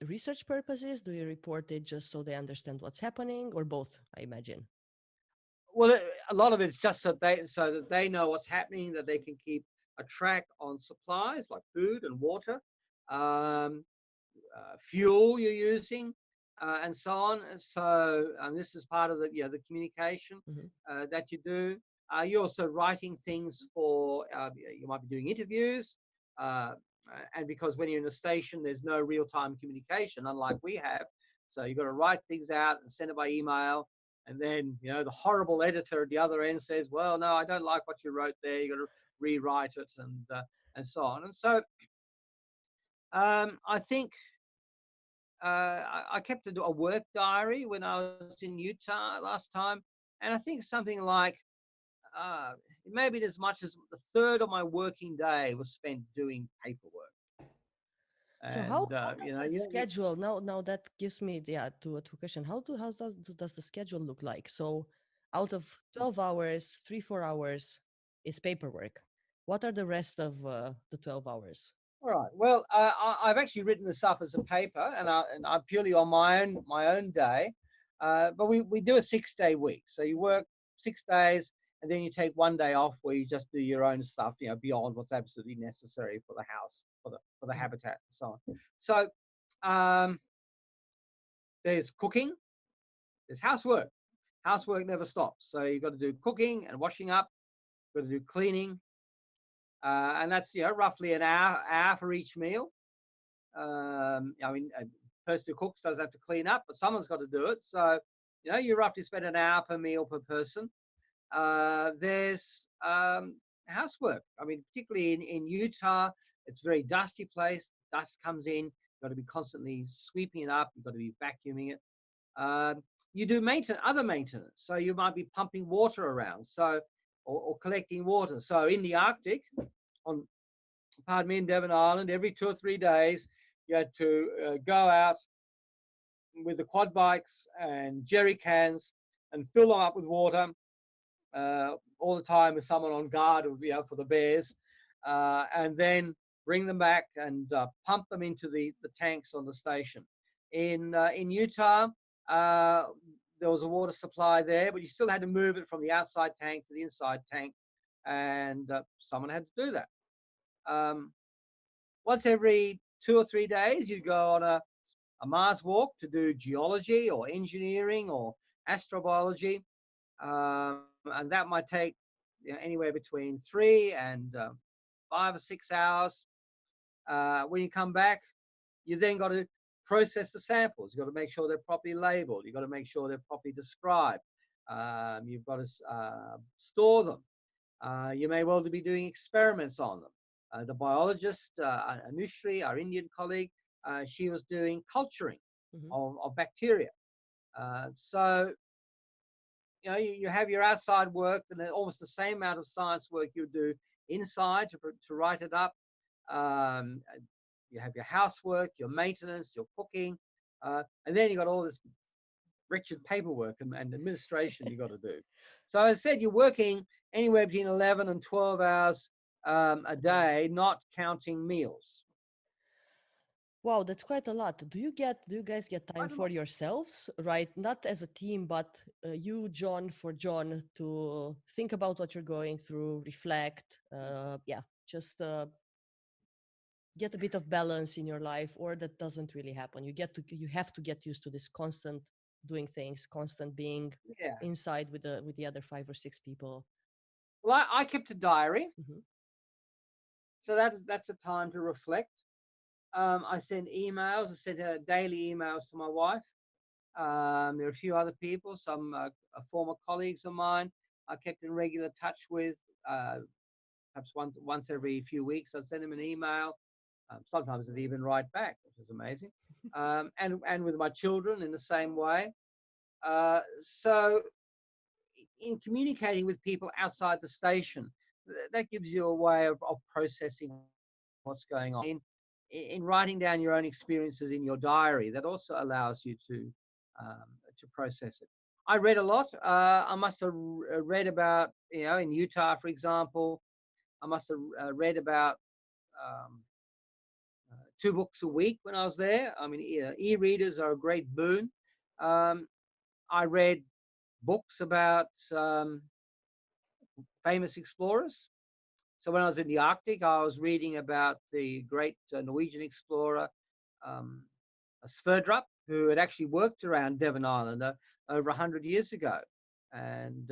research purposes? Do you report it just so they understand what's happening, or both? I imagine. Well, a lot of it's just so that they know what's happening, that they can keep a track on supplies like food and water, um, fuel you're using, and so on. So this is part of the communication Mhm. that you do. You're also writing things for. You might be doing interviews, uh, and because when you're in a station, there's no real-time communication, unlike we have. So you've got to write things out and send it by email. And then the horrible editor at the other end says, "Well, no, I don't like what you wrote there. You got to rewrite it," and so on. And so I think I kept a work diary when I was in Utah last time, and I think something like uh, maybe as much as a third of my working day was spent doing paperwork. So And how does that schedule now that gives me to a question. How does the schedule look like? So out of 12 hours, 3 4 hours is paperwork. What are the rest of the 12 hours? all right. Well, I've actually written this up as a paper, and I'm purely on my own day. But we do a 6-day week, so you work 6 days, and then you take one day off where you just do your own stuff, beyond what's absolutely necessary for the house, for the Mhm. habitat, and so on. So um, there's cooking, there's housework. Housework never stops. So you've got to do cooking and washing up. You've got to do cleaning, and that's roughly an hour for each meal. I mean, a person who cooks does have to clean up, but someone's got to do it. So, you roughly spend an hour per meal per person. There's housework. I mean, particularly in Utah, it's a very dusty place. Dust comes in. You've got to be constantly sweeping it up. You've got to be vacuuming it. You do other maintenance. So you might be pumping water around. Or collecting water. So in the Arctic, on pardon me, in Devon Island, every 2 or 3 days, you had to go out with the quad bikes and jerry cans and fill them up with water all the time with someone on guard, for the bears, and then bring them back and pump them into the tanks on the station. In Utah, uh, there was a water supply there, but you still had to move it from the outside tank to the inside tank, and someone had to do that. Um, Once every 2 or 3 days, you'd go on a Mars walk to do geology or engineering or astrobiology. And that might take anywhere between 3 and 5 or 6 hours. When you come back, you've then got to process the samples. You've got to make sure they're properly labeled. You've got to make sure they're properly described. You've got to store them. You may well be doing experiments on them. The biologist, Anushri, our Indian colleague, she was doing culturing Hmm. of bacteria. So, you have your outside work and almost the same amount of science work you do inside to write it up. Um, you have your housework, your maintenance, your cooking, and then you got all this wretched paperwork and administration you got to do. So as I said, you're working anywhere between 11 and 12 hours a Hmm. day, not counting meals. Wow, that's quite a lot. Do you guys get time Quite a for lot. yourselves, right? Not as a team, but you, John, for John, to think about what you're going through, reflect, yeah, just get a bit of balance in your life, or that doesn't really happen. You have to get used to this constant doing things, constant being Yeah. inside with the other 5 or 6 people. Well, I kept a diary, Hmm. so that's a time to reflect. I send emails. I send daily emails to my wife. There are a few other people, some former colleagues of mine. I kept in regular touch with. Perhaps once every few weeks, I'd send them an email. Sometimes they'd even write back, which is amazing. And with my children in the same way. So in communicating with people outside the station, that gives you a way of processing what's going on. In writing down your own experiences in your diary, that also allows you to process it. I read a lot. I must have read about, in Utah, for example, I must have read about um, 2 books a week when I was there. I mean, e-readers are a great boon. Um, I read books about famous explorers. So when I was in the Arctic, I was reading about the great Norwegian explorer um, Sverdrup, who had actually worked around Devon Island over 100 years ago, and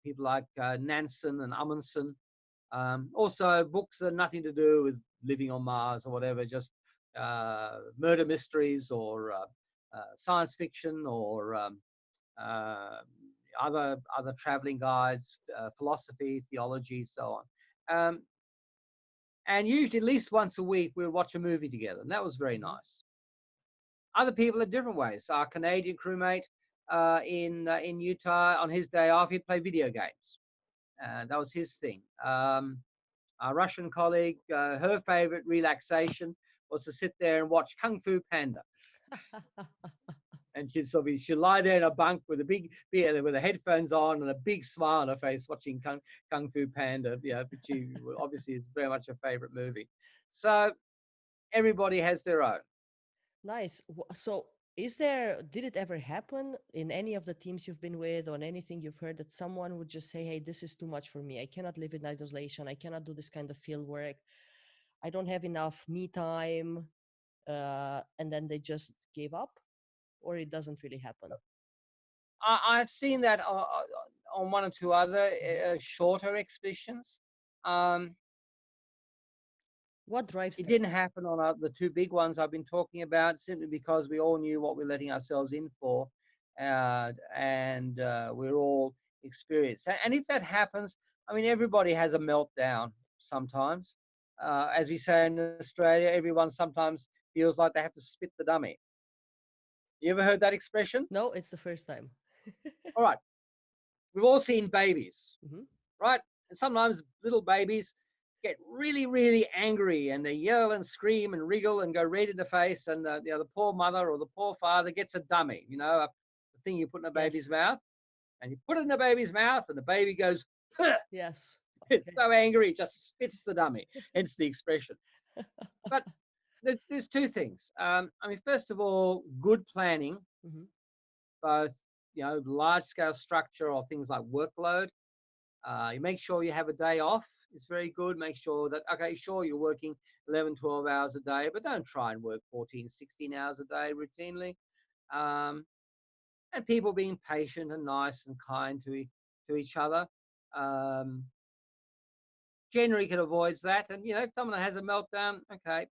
people like Nansen and Amundsen. Also, books that have nothing to do with living on Mars or whatever, just murder mysteries or science fiction or uh, other traveling guides, philosophy, theology, so on. And usually, at least once a week, we would watch a movie together, and that was very Hmm. nice. Other people are different ways. Our Canadian crewmate in Utah, on his day off, he'd play video games. That was his thing. Our Russian colleague, her favorite relaxation was to sit there and watch Kung Fu Panda. And she'd lie there in a bunk with a with the headphones on and a big smile on her face, watching Kung Fu Panda. Yeah, but she obviously it's very much a favorite movie. So everybody has their own. Nice. So, did it ever happen in any of the teams you've been with, or anything you've heard, that someone would just say, "Hey, this is too much for me. I cannot live in isolation. I cannot do this kind of field work. I don't have enough me time," and then they just gave up, or it doesn't really happen? I've seen that on one or two other Mhm. shorter expeditions. Um, What drives it them? didn't happen on the two big ones I've been talking about, simply because we all knew what we're letting ourselves in for, and we're all experienced. And if that happens, I mean, everybody has a meltdown sometimes. As we say in Australia, everyone sometimes feels like they have to spit the dummy. You ever heard that expression? No, it's the first time. All right, we've all seen babies, Hmm. right? And sometimes little babies get really, really angry and they yell and scream and wriggle and go red in the face. And the poor mother or the poor father gets a dummy, the thing you put in a baby's Yes. mouth, and you put it in the baby's mouth, and the baby goes, "Huh." Yes. It's Okay. so angry, it just spits the dummy. Hence the expression. But there's two things. I mean, first of all, good planning, Hmm. both large scale structure or things like workload. You make sure you have a day off. It's very good. Make sure that, okay, sure, you're working 11, 12 hours a day, but don't try and work 14, 16 hours a day routinely. Um, and people being patient and nice and kind to each other. Um, Generally can avoid that. And, if someone has a meltdown, okay,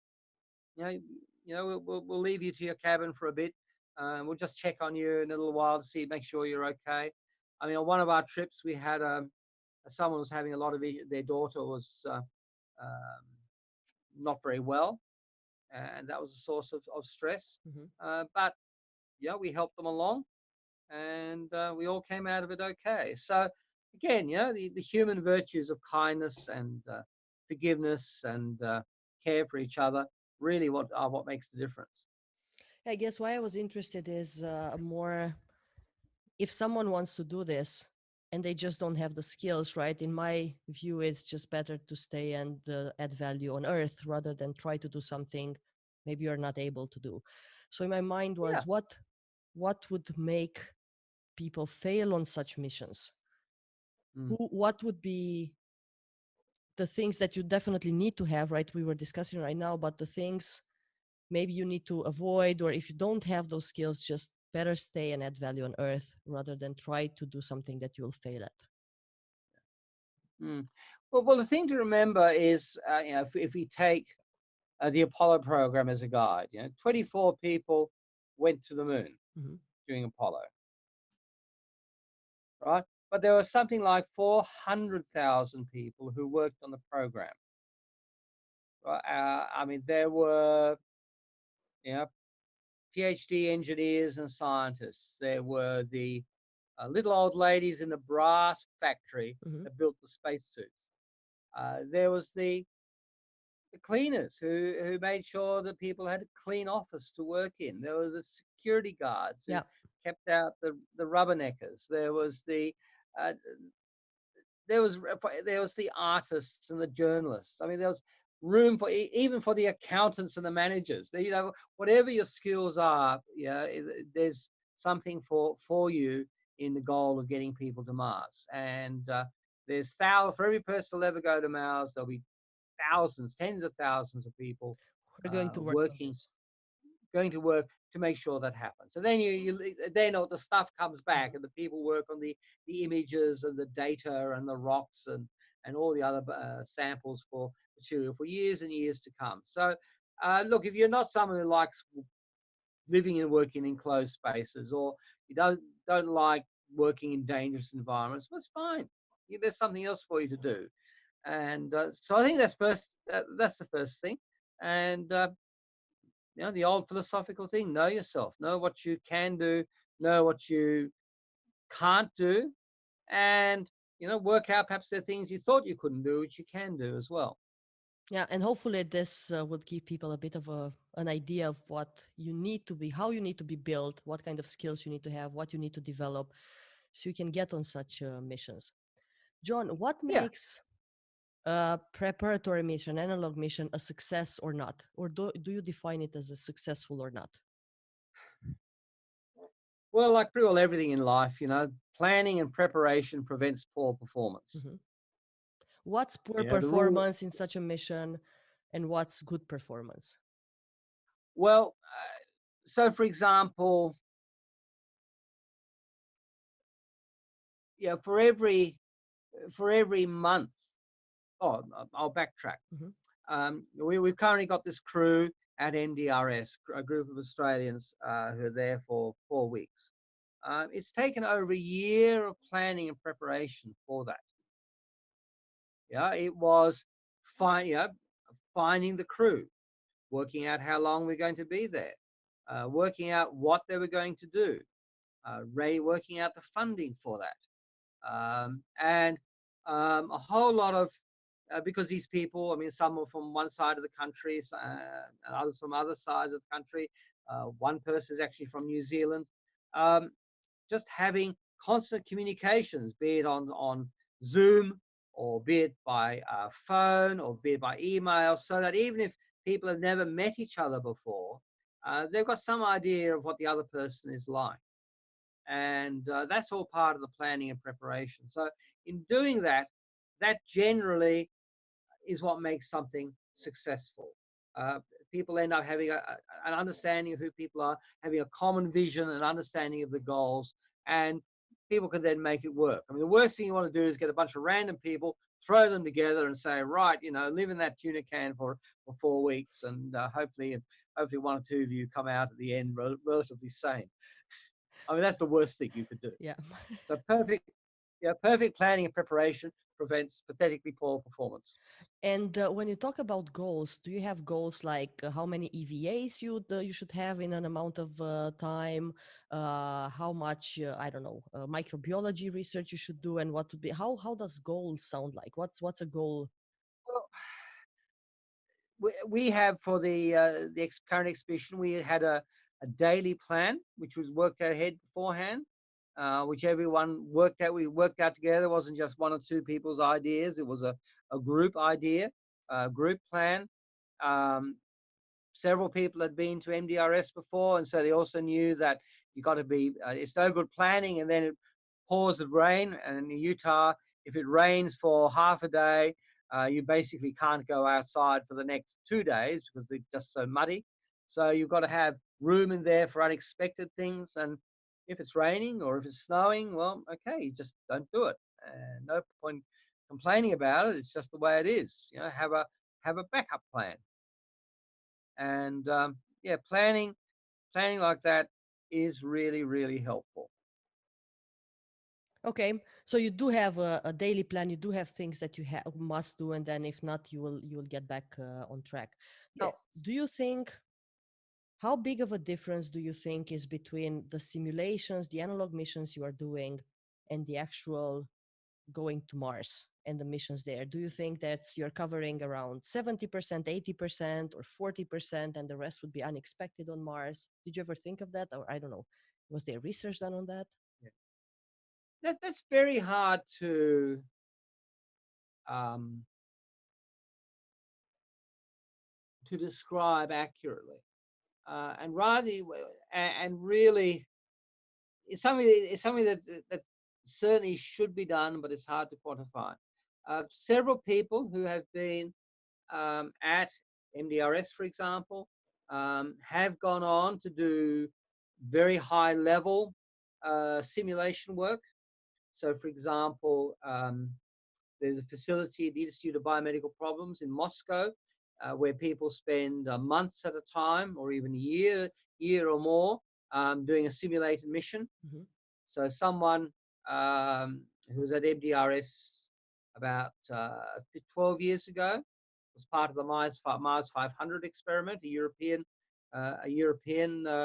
you know, we'll leave you to your cabin for a bit. We'll just check on you in a little while to see, make sure you're okay. I mean, on one of our trips, we had someone was having a lot of their daughter was um, not very well, and that was a source of stress. Hmm. But yeah, we helped them along, and we all came out of it okay. So again, the human virtues of kindness and forgiveness and care for each other really what makes the difference. I guess why I was interested is more if someone wants to do this and they just don't have the skills, right? In my view, it's just better to stay and add value on Earth rather than try to do something maybe you're not able to do. So in my mind Yeah. was what would make people fail on such missions? Mm. What would be the things that you definitely need to have, right? We were discussing right now, but the things maybe you need to avoid, or if you don't have those skills, just better stay and add value on Earth rather than try to do something that you'll fail at. Mm. Well, the thing to remember is, if we take the Apollo program as a guide, 24 people went to the moon Hmm. during Apollo, right? But there was something like 400,000 people who worked on the program. Right? I mean, there were, you know, PhD engineers and scientists. There were the little old ladies in the brass factory Hmm. that built the spacesuits. There was the cleaners who made sure that people had a clean office to work in. There were the security guards who Yeah. kept out the rubberneckers. Uh, there was the artists and the journalists. I mean, there was room for even for the accountants and the managers. Whatever your skills are, there's something for you in the goal of getting people to Mars. And there's thousands for every person who'll ever go to Mars. There'll be thousands, tens of thousands of people We're going to work on working, this. going to work to make sure that happens. So then then the stuff comes back, Hmm. and the people work on the images and the data and the rocks and all the other samples for material for years and years to come. So look, if you're not someone who likes living and working in closed spaces, or you don't like working in dangerous environments, well, it's fine. There's something else for you to do. And so I think that's the first thing. And the old philosophical thing: know yourself, know what you can do, know what you can't do, and work out perhaps there are things you thought you couldn't do which you can do as well. Yeah, and hopefully this would give people a bit of an idea of what you need to be, how you need to be built, what kind of skills you need to have, what you need to develop, so you can get on such missions. John, what Yeah. makes a preparatory mission, analog mission, a success or not? Or do you define it as a successful or not? Well, like pretty well everything in life, planning and preparation prevents poor performance. Hmm. What's poor The rule. performance in such a mission and what's good performance? Well, so for example, for every month. Oh, I'll backtrack. Hmm. We've currently got this crew at NDRS, a group of Australians who are there for 4 weeks. It's taken over a year of planning and preparation for that. Yeah, it was finding the crew, working out how long we're going to be there, working out what they were going to do, working out the funding for that. And a whole lot of because these people, I mean, some are from one side of the country, and others from other sides of the country. One person is actually from New Zealand. Um, just having constant communications, be it on Zoom, or be it by phone, or be it by email, so that even if people have never met each other before, they've got some idea of what the other person is like. And that's all part of the planning and preparation. So in doing that, that generally is what makes something successful. Uh, People end up having an understanding of who people are, having a common vision, an understanding of the goals, and people can then make it work. I mean, the worst thing you want to do is get a bunch of random people throw them together and say, right, live in that tuna can for 4 weeks, and hopefully one or two of you come out at the end relatively sane. I mean, that's the worst thing you could do. Yeah. So perfect planning and preparation prevents pathetically poor performance. And when you talk about goals, do you have goals like how many EVAs you should have in an amount of time? How much I don't know microbiology research you should do, and what would be how does goals sound like? What's a goal? Well, we have for the current expedition, we had a daily plan which was worked out ahead beforehand, which everyone worked out. We worked out together. It wasn't just one or two people's ideas. It was a group idea, a group plan. Um, Several people had been to MDRS before, and so they also knew that you got to be. It's no good planning and then it pours with rain. And in Utah, if it rains for half a day, you basically can't go outside for the next 2 days because they're just so muddy. So you've got to have room in there for unexpected things. And if it's raining or if it's snowing, well, okay, you just don't do it. And no point complaining about it. It's just the way it is. Have a backup plan. And yeah, planning like that is really, really helpful. Okay, so you do have a daily plan. You do have things that you must do, and then if not, you will get back on track. Now, Yes. do you think how big of a difference do you think is between the simulations, the analog missions you are doing, and the actual going to Mars and the missions there? Do you think that you're covering around 70%, 80%, or 40%, and the rest would be unexpected on Mars? Did you ever think of that? Or I don't know. Was there research done on that? Yeah. That's very hard um, to describe accurately, and rather and really it's something that certainly should be done, but it's hard to quantify. Several people who have been at MDRS, for example, have gone on to do very high level simulation work. So, for example, there's a facility at the Institute of Biomedical Problems in Moscow where people spend months at a time, or even a year or more, doing a simulated mission. Hmm. So, someone who was at MDRS about 12 years ago was part of the Mars 500 experiment, a European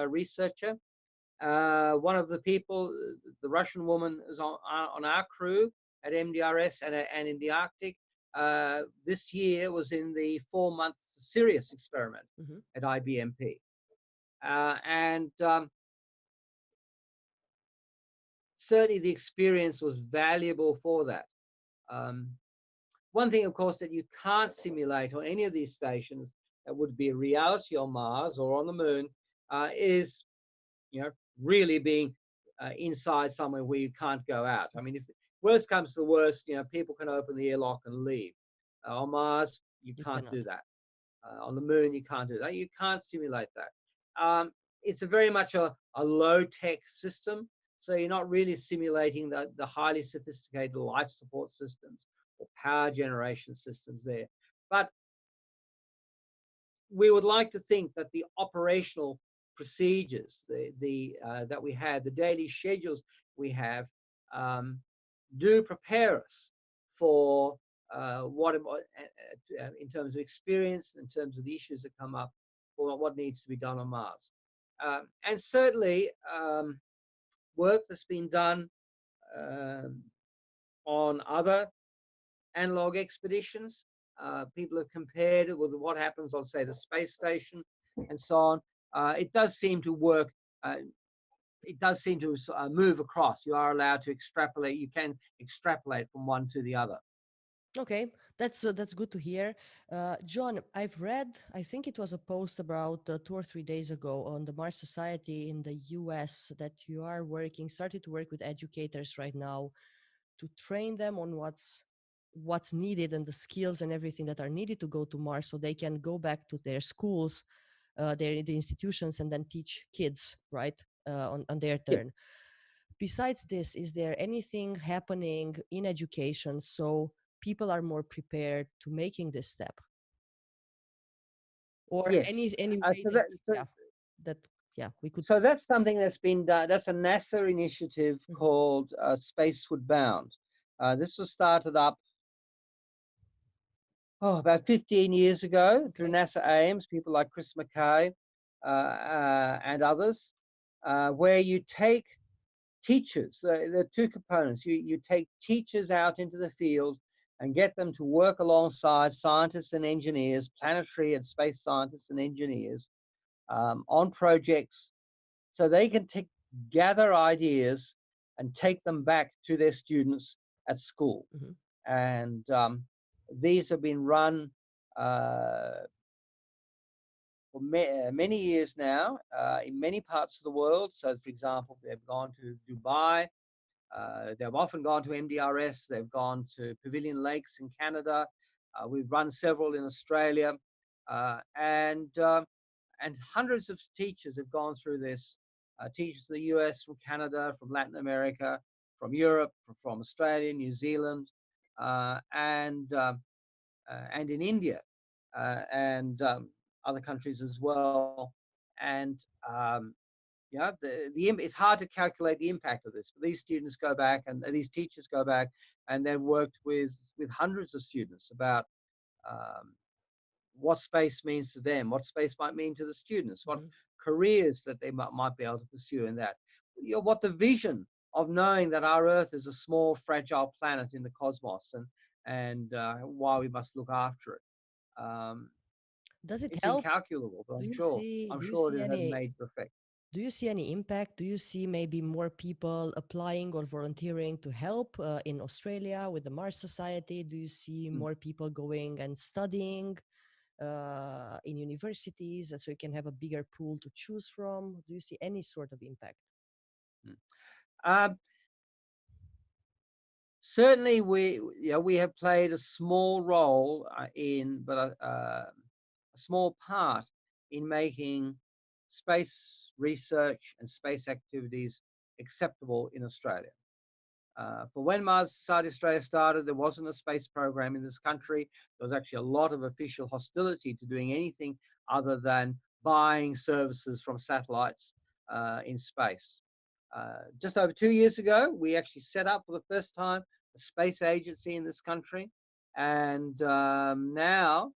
researcher. One of the people, the Russian woman, is on our crew at MDRS and in the Arctic. This year was in the 4-month Sirius experiment Hmm. at IBMP. And certainly the experience was valuable for that. Um, One thing, of course, that you can't simulate on any of these stations that would be a reality on Mars or on the Moon is really being inside somewhere where you can't go out. I mean, if worst comes to the worst, people can open the airlock and leave. On Mars, you You can't cannot. do that. On the Moon, you can't do that. You can't simulate that. It's a very much a low-tech system, so you're not really simulating the highly sophisticated life support systems or power generation systems there. But we would like to think that the operational procedures, that we have, the daily schedules we have, um, do prepare us for in terms of experience, in terms of the issues that come up, for what needs to be done on Mars. And certainly, work that's been done um, on other analog expeditions. People have compared it with what happens on, say, the space station and so on. It does seem to work. It does seem to move across. You are allowed to extrapolate. You can extrapolate from one to the other. Okay, that's good to hear. John, I've read, I think it was a post about 2 or 3 days ago on the Mars Society in the US that you are started to work with educators right now to train them on what's needed and the skills and everything that are needed to go to Mars, so they can go back to their schools, the institutions, and then teach kids, right, on their Yes. turn. Besides this, is there anything happening in education? So people are more prepared to making this step, or Yes. any way So that, that so, yeah, that, yeah, we could. so that's something that's been done. That's a NASA initiative Mhm. called Spaceward Bound. This was started up about 15 years ago through Okay. NASA Ames, people like Chris McKay and others, where you take teachers. There are two components. You take teachers out into the field and get them to work alongside scientists and engineers, planetary and space scientists and engineers, on projects so they can gather ideas and take them back to their students at school. Mhm. And these have been run uh, for many years now in many parts of the world. So, for example, they've gone to Dubai. They've often gone to MDRS. They've gone to Pavilion Lakes in Canada. We've run several in Australia, and hundreds of teachers have gone through this. Teachers from the US, from Canada, from Latin America, from Europe, from Australia, New Zealand, and in India, and other countries as well. And it's hard to calculate the impact of this. But these students go back, and these teachers go back, and they've worked with hundreds of students about um, what space means to them, what space might mean to the students, what Mhm. careers that they might be able to pursue in that. What the vision of knowing that our Earth is a small, fragile planet in the cosmos, and why we must look after it. Um, Does it it's help? incalculable, but Do I'm you sure see? I'm Do you sure see it had a any? major effect. Do you see any impact? Do you see maybe more people applying or volunteering to help in Australia with the Mars Society? Do you see Mm, more people going and studying in universities, so you can have a bigger pool to choose from? Do you see any sort of impact? mm. Um, Certainly, we have played a small role a small part in making space research and space activities acceptable in Australia. For when Mars Society Australia started, there wasn't a space program in this country. There was actually a lot of official hostility to doing anything other than buying services from satellites in space. Just over 2 years ago, we actually set up for the first time a space agency in this country. And now,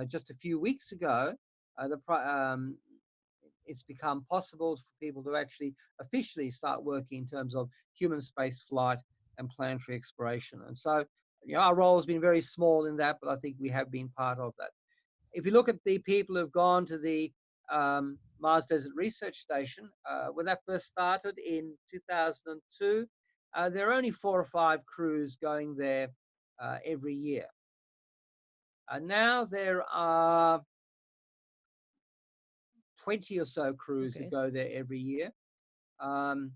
just a few weeks ago, it's become possible for people to actually officially start working in terms of human space flight and planetary exploration. And so, our role has been very small in that, but I think we have been part of that. If you look at the people who've gone to the Mars Desert Research Station, when that first started in 2002, there are only 4 or 5 crews going there every year. Now there are 20 or so crews that Okay. go there every year. Um,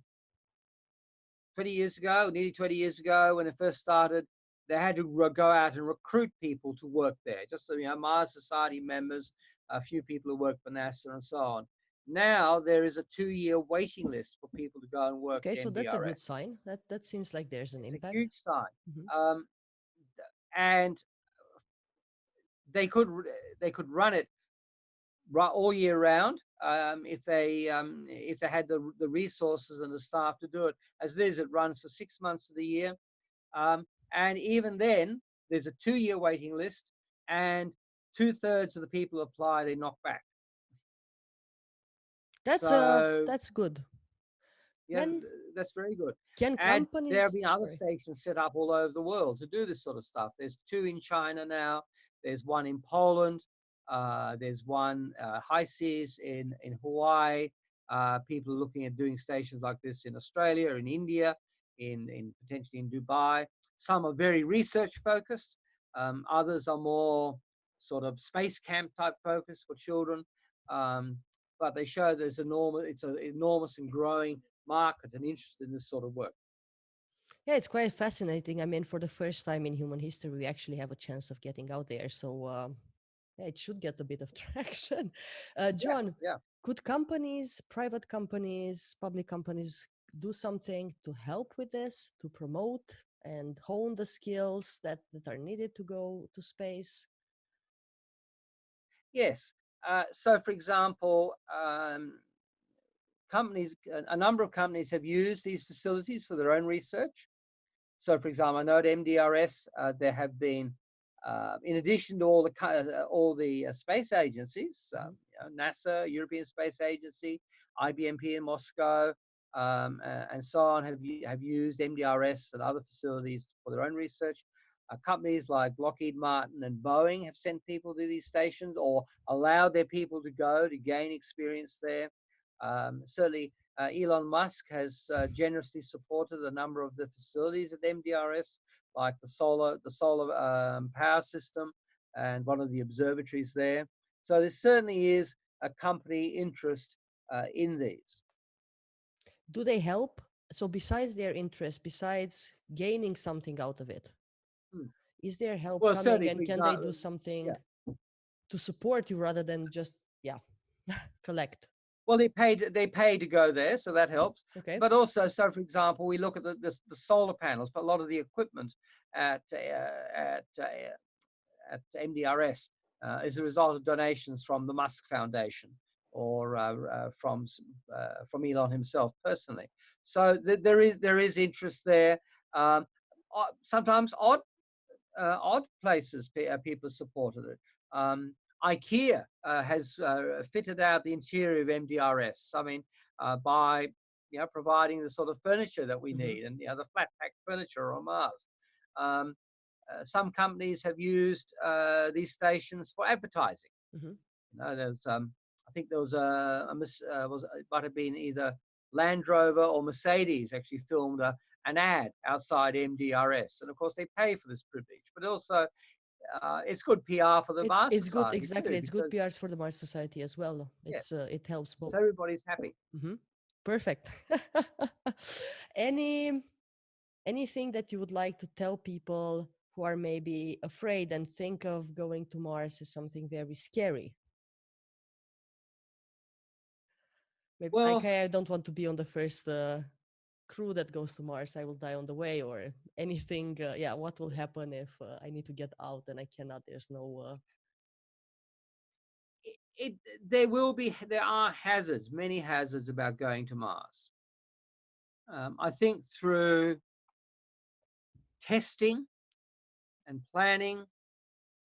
20 years ago, nearly 20 years ago, when it first started, they had to go out and recruit people to work there. Just Mars Society members, a few people who work for NASA, and so on. Now there is a 2-year waiting list for people to go and work Okay, at so that's a good MDRS. sign. That seems like there's an It's a impact. huge sign, Mhm. um, and they could they could run it all year round if they had the resources and the staff to do it. As it is, it runs for 6 months of the year. And even then, there's a 2-year waiting list, and 2/3 of the people apply, they knock back. So That's good. yeah, Can that's very good. can And there have companies, been other sorry. stations set up all over the world to do this sort of stuff. There's 2 in China now. There's one in Poland. There's one high seas in Hawaii. People are looking at doing stations like this in Australia, in India, in potentially in Dubai. Some are very research focused. Others are more sort of space camp type focus for children. Um, but they show it's an enormous and growing market and interest in this sort of work. Yeah, it's quite fascinating. I mean, for the first time in human history, we actually have a chance of getting out there. So, yeah, it should get a bit of traction. Yeah, John, yeah. could companies, private companies, public companies do something to help with this, to promote and hone the skills that are needed to go to space? Yes. So, for example, a number of companies have used these facilities for their own research. So, for example, I know at MDRS there have been, in addition to all the space agencies, Mhm. NASA, European Space Agency, IBMP in Moscow, and so on, have used MDRS and other facilities for their own research. Companies like Lockheed Martin and Boeing have sent people to these stations or allowed their people to go to gain experience there. Certainly, Elon Musk has generously supported a number of the facilities at MDRS, like the solar power system and one of the observatories there. So there certainly is a company interest in these. Do they help? So besides their interest, besides gaining something out of it, Hmm. is there help Well, coming, certainly, for and can they do example, something yeah. to support you rather than just, yeah, collect? Well, they pay to go there, so that helps. Okay. But also, so for example, we look at the solar panels, but a lot of the equipment at at MDRS is a result of donations from the Musk Foundation or from Elon himself personally. So there is interest there. Um, Sometimes odd places people supported it. IKEA has fitted out the interior of MDRS. I mean, by providing the sort of furniture that we Hmm. need and the flat pack furniture on Mars. Um, some companies have used these stations for advertising. Hmm. There's I think there was it might have been either Land Rover or Mercedes actually filmed an ad outside MDRS, and of course they pay for this privilege. But also, it's good PR for the Mars It's good, Society exactly. too, It's good because PRs for the Mars Society as well. yeah, It helps both. so everybody's happy. Hmm. Perfect. Any anything that you would like to tell people who are maybe afraid and think of going to Mars as something very scary? Maybe like, Well, hey, I don't want to be on the first crew that goes to Mars. I will die on the way, or anything. Yeah, what will happen if I need to get out and I cannot? There's no. it there are hazards, many hazards about going to Mars. I think through testing and planning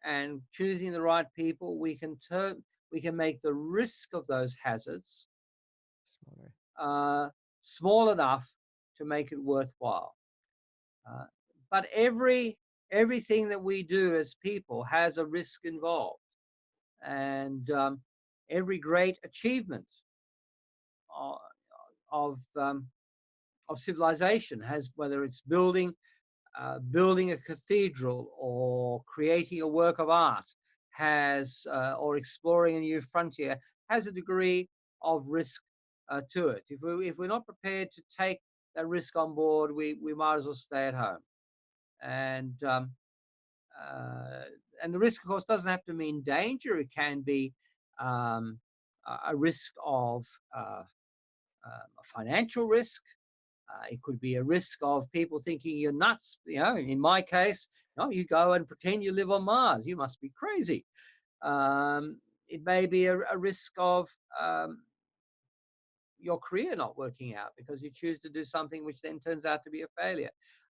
and choosing the right people, we can make the risk of those hazards Smaller. uh, small enough to make it worthwhile. Uh, but everything that we do as people has a risk involved, and every great achievement of of, um, of civilization has, whether it's building a cathedral or creating a work of art, or exploring a new frontier, has a degree of risk to it. If we're not prepared to take that risk on board, we might as well stay at home. And uh, and the risk, of course, doesn't have to mean danger. It can be um, a risk of a financial risk. It could be a risk of people thinking you're nuts. In my case, no, you go and pretend you live on Mars. You must be crazy. It may be a risk of um, your career not working out because you choose to do something which then turns out to be a failure.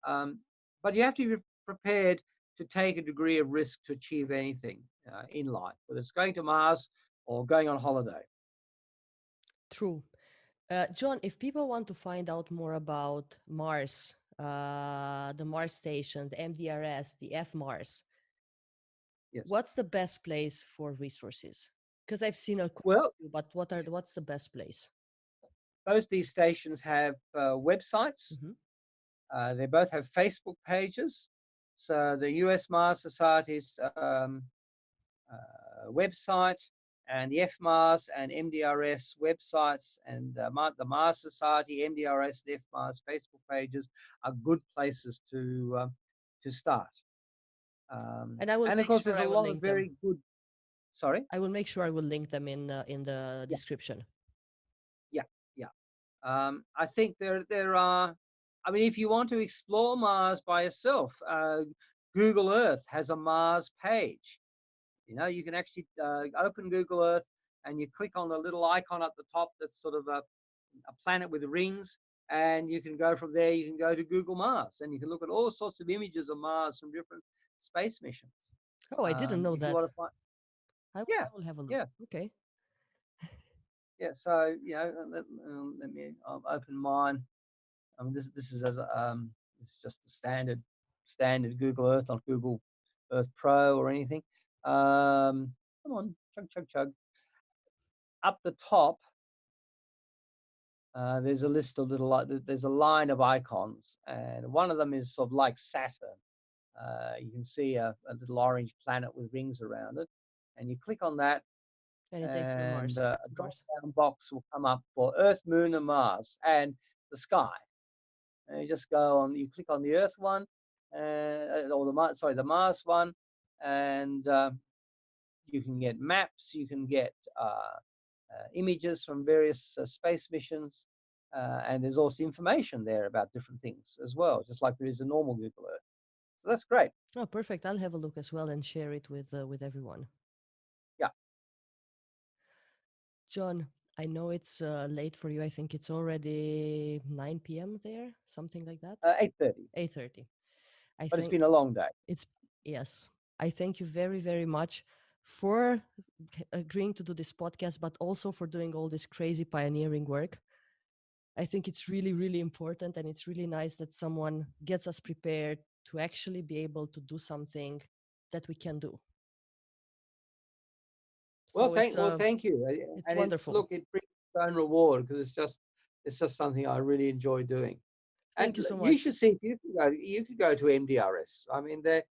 Um, but you have to be prepared to take a degree of risk to achieve anything in life, whether it's going to Mars or going on holiday. True. John, if people want to find out more about Mars, the Mars station, the MDRS, the FMars, Yes. what's the best place for resources? Because I've seen a quite Well, few, but what's the best place? both these stations have websites. Hmm. They both have Facebook pages. So the US Mars Society's website and the FMARS and MDRS websites and the Mars Society, MDRS, and FMARS Facebook pages are good places to start. And I will And of make course, sure there's I a will lot of link them. very good. Sorry. I will make sure I will link them in the Yeah, description. yeah, yeah. I think there are I mean, if you want to explore Mars by yourself, Google Earth has a Mars page. You know, you can actually open Google Earth and you click on the little icon at the top that's sort of a planet with rings, and you can go from there. You can go to Google Mars, and you can look at all sorts of images of Mars from different space missions. Oh, I didn't know If you that. want to find, I yeah, will have a look. yeah, Okay. yeah. So you know, let me open mine. I mean, this is as this is just the standard Google Earth, not Google Earth Pro or anything. Come on, chug chug chug. Up the top, there's a list of there's a line of icons, and one of them is sort of like Saturn. You can see a little orange planet with rings around it, and you click on that, And it takes you to and Mars. a drop Mars. down box will come up for Earth, Moon, and Mars, and the sky. And you just go on, you click on the Earth one, or the Mars one, and you can get maps, you can get images from various space missions, and there's also information there about different things as well, just like there is a normal Google Earth. So that's great. Oh, perfect. I'll have a look as well and share it with everyone. Yeah, John, I know it's late for you. I think it's already 9 p.m. there, something like that. 8:30, 8:30. I but it's think been a long day. it's yes. I thank you very, very much for agreeing to do this podcast, but also for doing all this crazy pioneering work. I think it's really, really important, and it's really nice that someone gets us prepared to actually be able to do something that we can do. Well, So it's thank you. it's And it's wonderful. look, it brings its own reward because it's just something I really enjoy doing. And Thank you so you much. should see if you could go to MDRS. I mean, they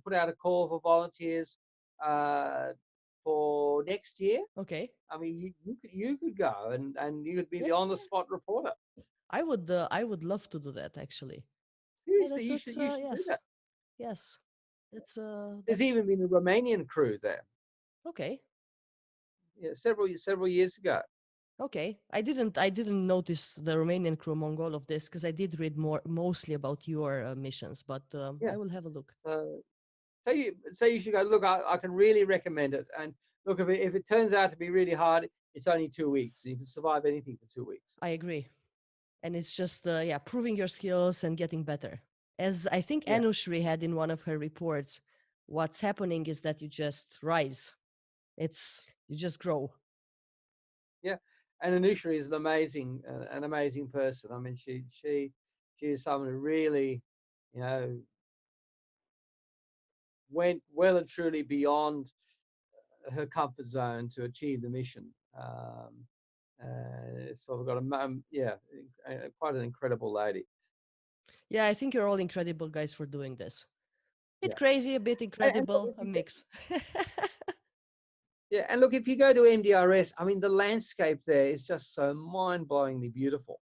put out a call for volunteers uh, for next year. Okay. I mean, you could go and you could be Yeah, the on the spot reporter. I would love to do that actually. Yeah, Seriously, you should that's you should do yes, that. yes. There's That's even been a Romanian crew there, okay. yeah, several years ago. Okay. I didn't notice the Romanian crew among all of this because I did read mostly about your missions, but Yeah. I will have a look. So you should go. Look, I can really recommend it. And look, if it turns out to be really hard, it's only 2 weeks. You can survive anything for 2 weeks. I agree. And it's just yeah, proving your skills and getting better. As I think Yeah, Anushri had in one of her reports, what's happening is that you just rise. It's you just grow. yeah. And Anusha is an amazing person. I mean, she is someone who really, you know, went well and truly beyond her comfort zone to achieve the mission. So I've got yeah, quite an incredible lady. Yeah, I think you're all incredible guys for doing this. Bit Yeah, crazy, a bit and look, incredible, a mix. yeah, and look, if you go to MDRS, I mean, the landscape there is just so mind-blowingly beautiful.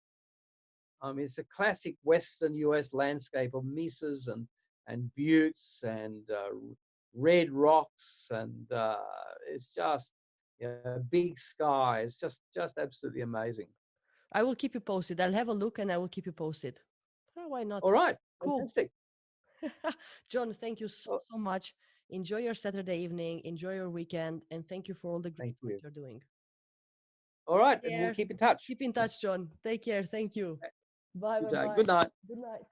It's a classic Western US landscape of mesas and buttes and red rocks, and it's just, big sky. It's just absolutely amazing. I will keep you posted. I'll have a look and I will keep you posted. Oh, why not? All right, Cool. fantastic. John, thank you so, Oh, so much. Enjoy your Saturday evening, enjoy your weekend, and thank you for all the great thank work you. you're doing. All right, Take and we'll care. keep in touch. Keep in touch, John. Take care. Thank you. Bye, bye, Good day. bye. Good night. Good night.